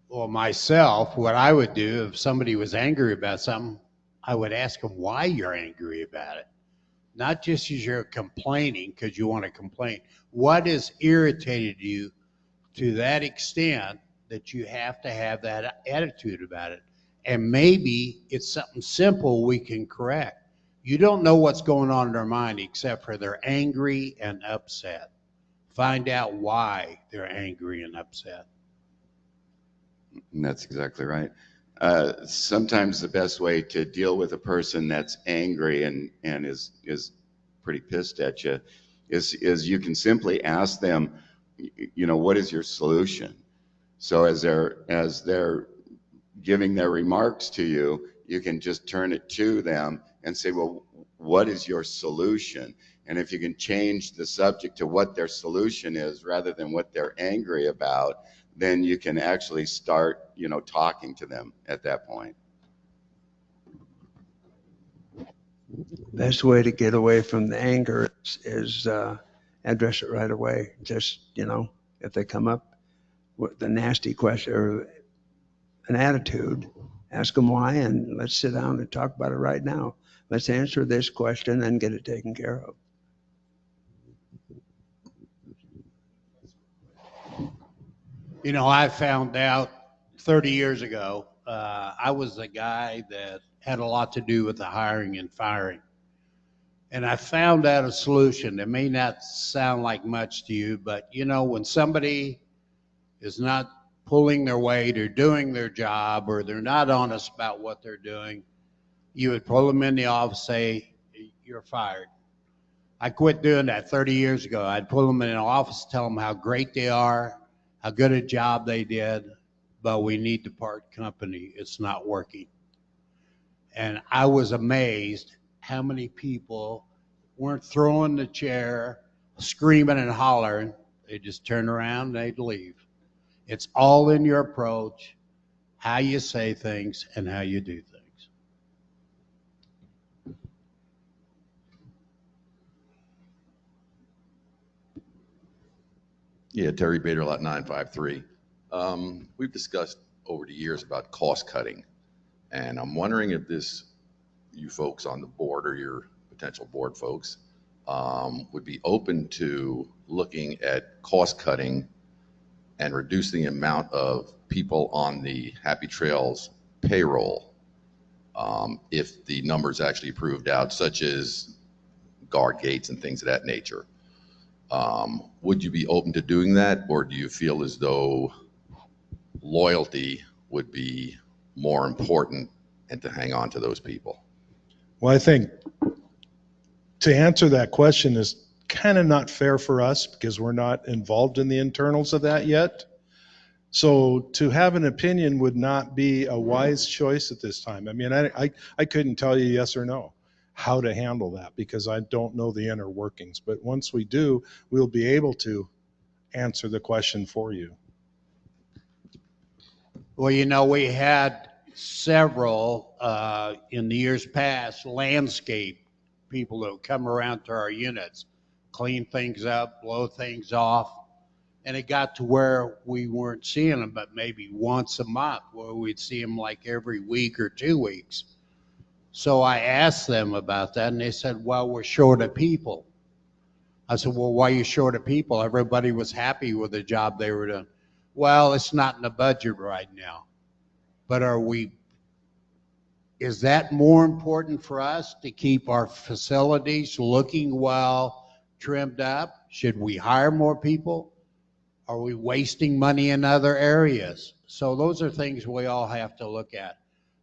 S7: Well, myself, what I would do if somebody was angry about something, I would ask them why you're angry about it. Not just as you're complaining because you want to complain. What has irritated you to that extent that you have to have that attitude about it? And maybe it's something simple we can correct. You don't know what's going on in their mind except for they're angry and upset. Find out why they're angry and upset.
S4: And that's exactly right. Sometimes the best way to deal with a person that's angry and is pretty pissed at you is you can simply ask them, what is your solution? So as they're giving their remarks to you, you can just turn it to them and say, well, what is your solution? And if you can change the subject to what their solution is rather than what they're angry about, then you can actually start, talking to them at that point.
S5: Best way to get away from the anger is address it right away. Just, if they come up with a nasty question or an attitude, ask them why, and let's sit down and talk about it right now. Let's answer this question and get it taken care of.
S7: I found out 30 years ago, I was the guy that had a lot to do with the hiring and firing. And I found out a solution that may not sound like much to you, but when somebody is not pulling their weight or doing their job, or they're not honest about what they're doing, you would pull them in the office, say, you're fired. I quit doing that 30 years ago. I'd pull them in the office, tell them how great they are, how good a job they did, but we need to part company. It's not working. And I was amazed how many people weren't throwing the chair, screaming and hollering. They just turn around and they'd leave. It's all in your approach, how you say things and how you do things.
S15: Yeah, Terry Bader, lot 953. We've discussed over the years about cost cutting, and I'm wondering if you folks on the board or your potential board folks would be open to looking at cost cutting and reducing the amount of people on the Happy Trails payroll if the numbers actually proved out, such as guard gates and things of that nature. Would you be open to doing that, or do you feel as though loyalty would be more important and to hang on to those people?
S6: Well, I think to answer that question is kind of not fair for us because we're not involved in the internals of that yet. So to have an opinion would not be a wise choice at this time. I mean, I couldn't tell you yes or no how to handle that because I don't know the inner workings. But once we do, we'll be able to answer the question for you.
S7: Well, we had several, in the years past, landscape people that would come around to our units, clean things up, blow things off. And it got to where we weren't seeing them, but maybe once a month, where we'd see them like every week or 2 weeks. So I asked them about that, and they said, well, we're short of people. I said, well, why are you short of people? Everybody was happy with the job they were doing. Well, it's not in the budget right now. But is that more important for us to keep our facilities looking well, trimmed up? Should we hire more people? Are we wasting money in other areas? So those are things we all have to look at.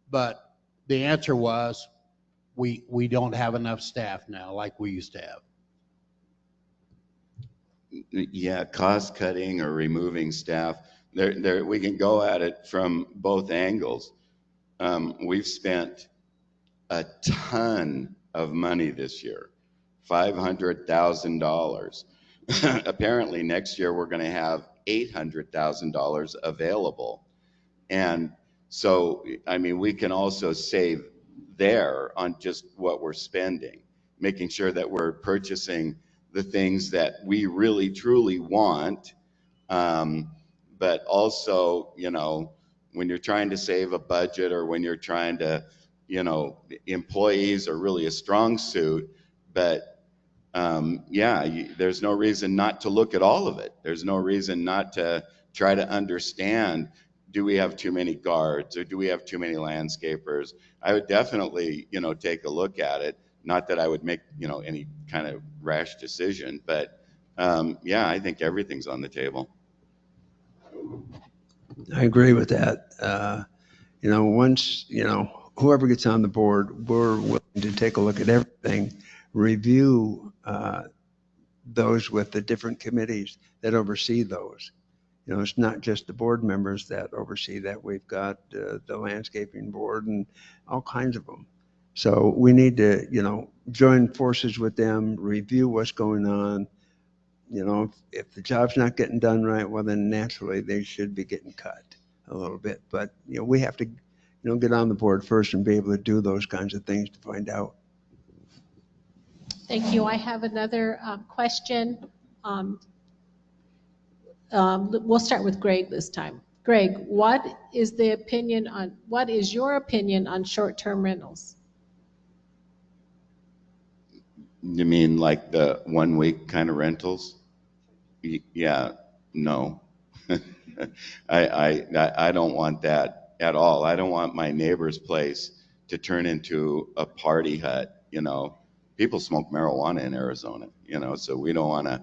S7: But the answer was, we don't have enough staff now like we used to have.
S4: Yeah, cost cutting or removing staff, we can go at it from both angles. We've spent a ton of money this year, $500,000. Apparently next year we're going to have $800,000 available. And so, I mean, we can also save there on just what we're spending, making sure that we're purchasing the things that we really truly want. But also, you know, when you're trying to save a budget, or when you're trying to, you know, employees are really a strong suit, but there's no reason not to look at all of it. There's no reason not to try to understand, do we have too many guards, or do we have too many landscapers? I would definitely, you know, take a look at it. Not that I would make, you know, any kind of rash decision, but I think everything's on the table.
S5: I agree with that. You know, once, you know, whoever gets on the board, we're willing to take a look at everything, review those with the different committees that oversee those. You know, it's not just the board members that oversee that. We've got the landscaping board and all kinds of them. So we need to, you know, join forces with them, review what's going on. You know, if the job's not getting done right, well, then naturally they should be getting cut a little bit. But, you know, we have to, you know, get on the board first and be able to do those kinds of things to find out.
S20: Thank you. I have another question. We'll start with Greg this time. Greg, what is your opinion on short-term rentals?
S4: You mean like the 1 week kind of rentals? Yeah, no. I don't want that at all. I don't want my neighbor's place to turn into a party hut. You know, people smoke marijuana in Arizona, you know, so we don't want to,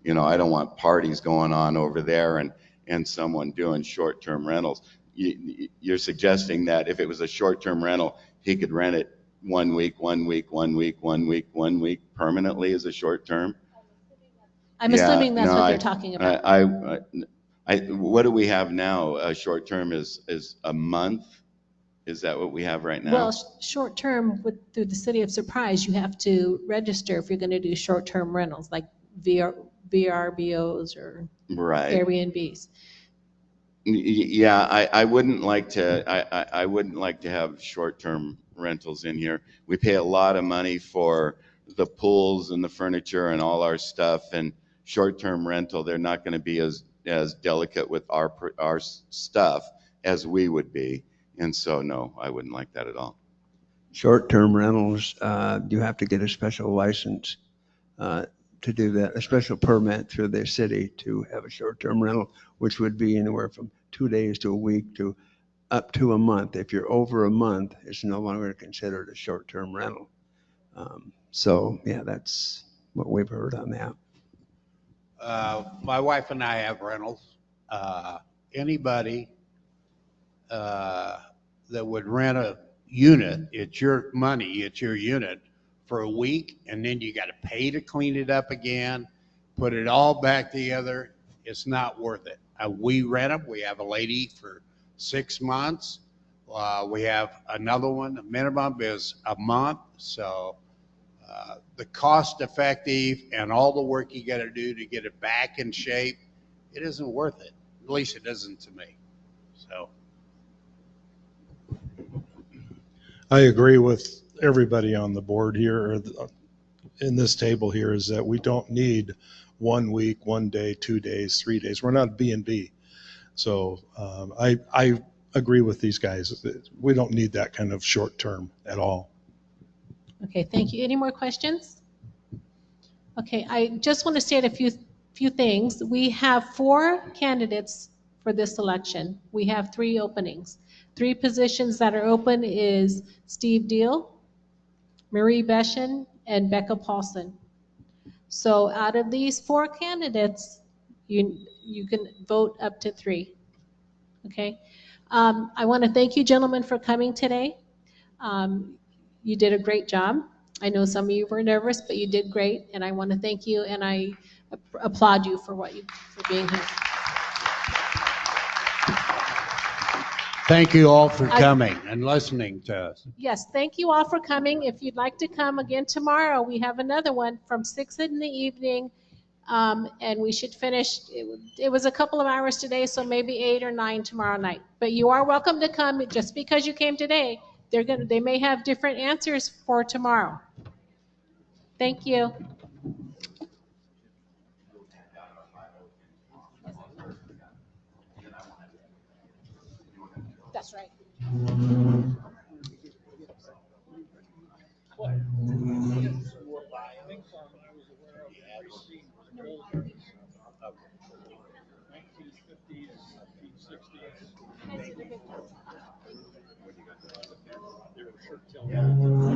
S4: you know, I don't want parties going on over there and someone doing short-term rentals. You're suggesting that if it was a short-term rental, he could rent it 1 week, 1 week, 1 week, 1 week, 1 week permanently as a short term?
S20: I'm assuming that's what they're talking about.
S4: What do we have now? A short term is a month? Is that what we have right now?
S20: Well, short term through the City of Surprise, you have to register if you're going to do short term rentals like VRBOs or Airbnbs.
S4: Yeah, I wouldn't like to. I wouldn't like to have short-term rentals in here. We pay a lot of money for the pools and the furniture and all our stuff. And short-term rental, they're not going to be as delicate with our stuff as we would be. And so, no, I wouldn't like that at all.
S5: Short-term rentals, you have to get a special license to do that, a special permit through the city to have a short-term rental, which would be anywhere from 2 days to a week to up to a month. If you're over a month, it's no longer considered a short-term rental. So, yeah, that's what we've heard on that.
S7: My wife and I have rentals. Anybody that would rent a unit, it's your money, it's your unit for a week, and then you got to pay to clean it up again, put it all back together. It's not worth it. We rent them. We have a lady for 6 months. We have another one. The minimum is a month. So the cost effective and all the work you got to do to get it back in shape, it isn't worth it. At least it isn't to me. So.
S6: I agree with everybody on the board here, or in this table here, is that we don't need 1 week, 1 day, 2 days, 3 days. We're not B&B. So I agree with these guys. We don't need that kind of short term at all.
S20: Okay, thank you. Any more questions? Okay, I just want to state a few things. We have 4 candidates for this election. We have 3 openings. 3 positions that are open is Steve Deal, Marie Beshen, and Becca Paulson. So out of these 4 candidates, you can vote up to 3. Okay. I want to thank you, gentlemen, for coming today. You did a great job. I know some of you were nervous, but you did great, and I want to thank you, and I applaud you for being here.
S7: Thank you all for coming and listening to us.
S20: Yes, thank you all for coming. If you'd like to come again tomorrow, we have another one from 6 in the evening, and we should finish. It was a couple of hours today, so maybe 8 or 9 tomorrow night. But you are welcome to come. Just because you came today, they may have different answers for tomorrow. Thank you. That's right.
S16: Yeah.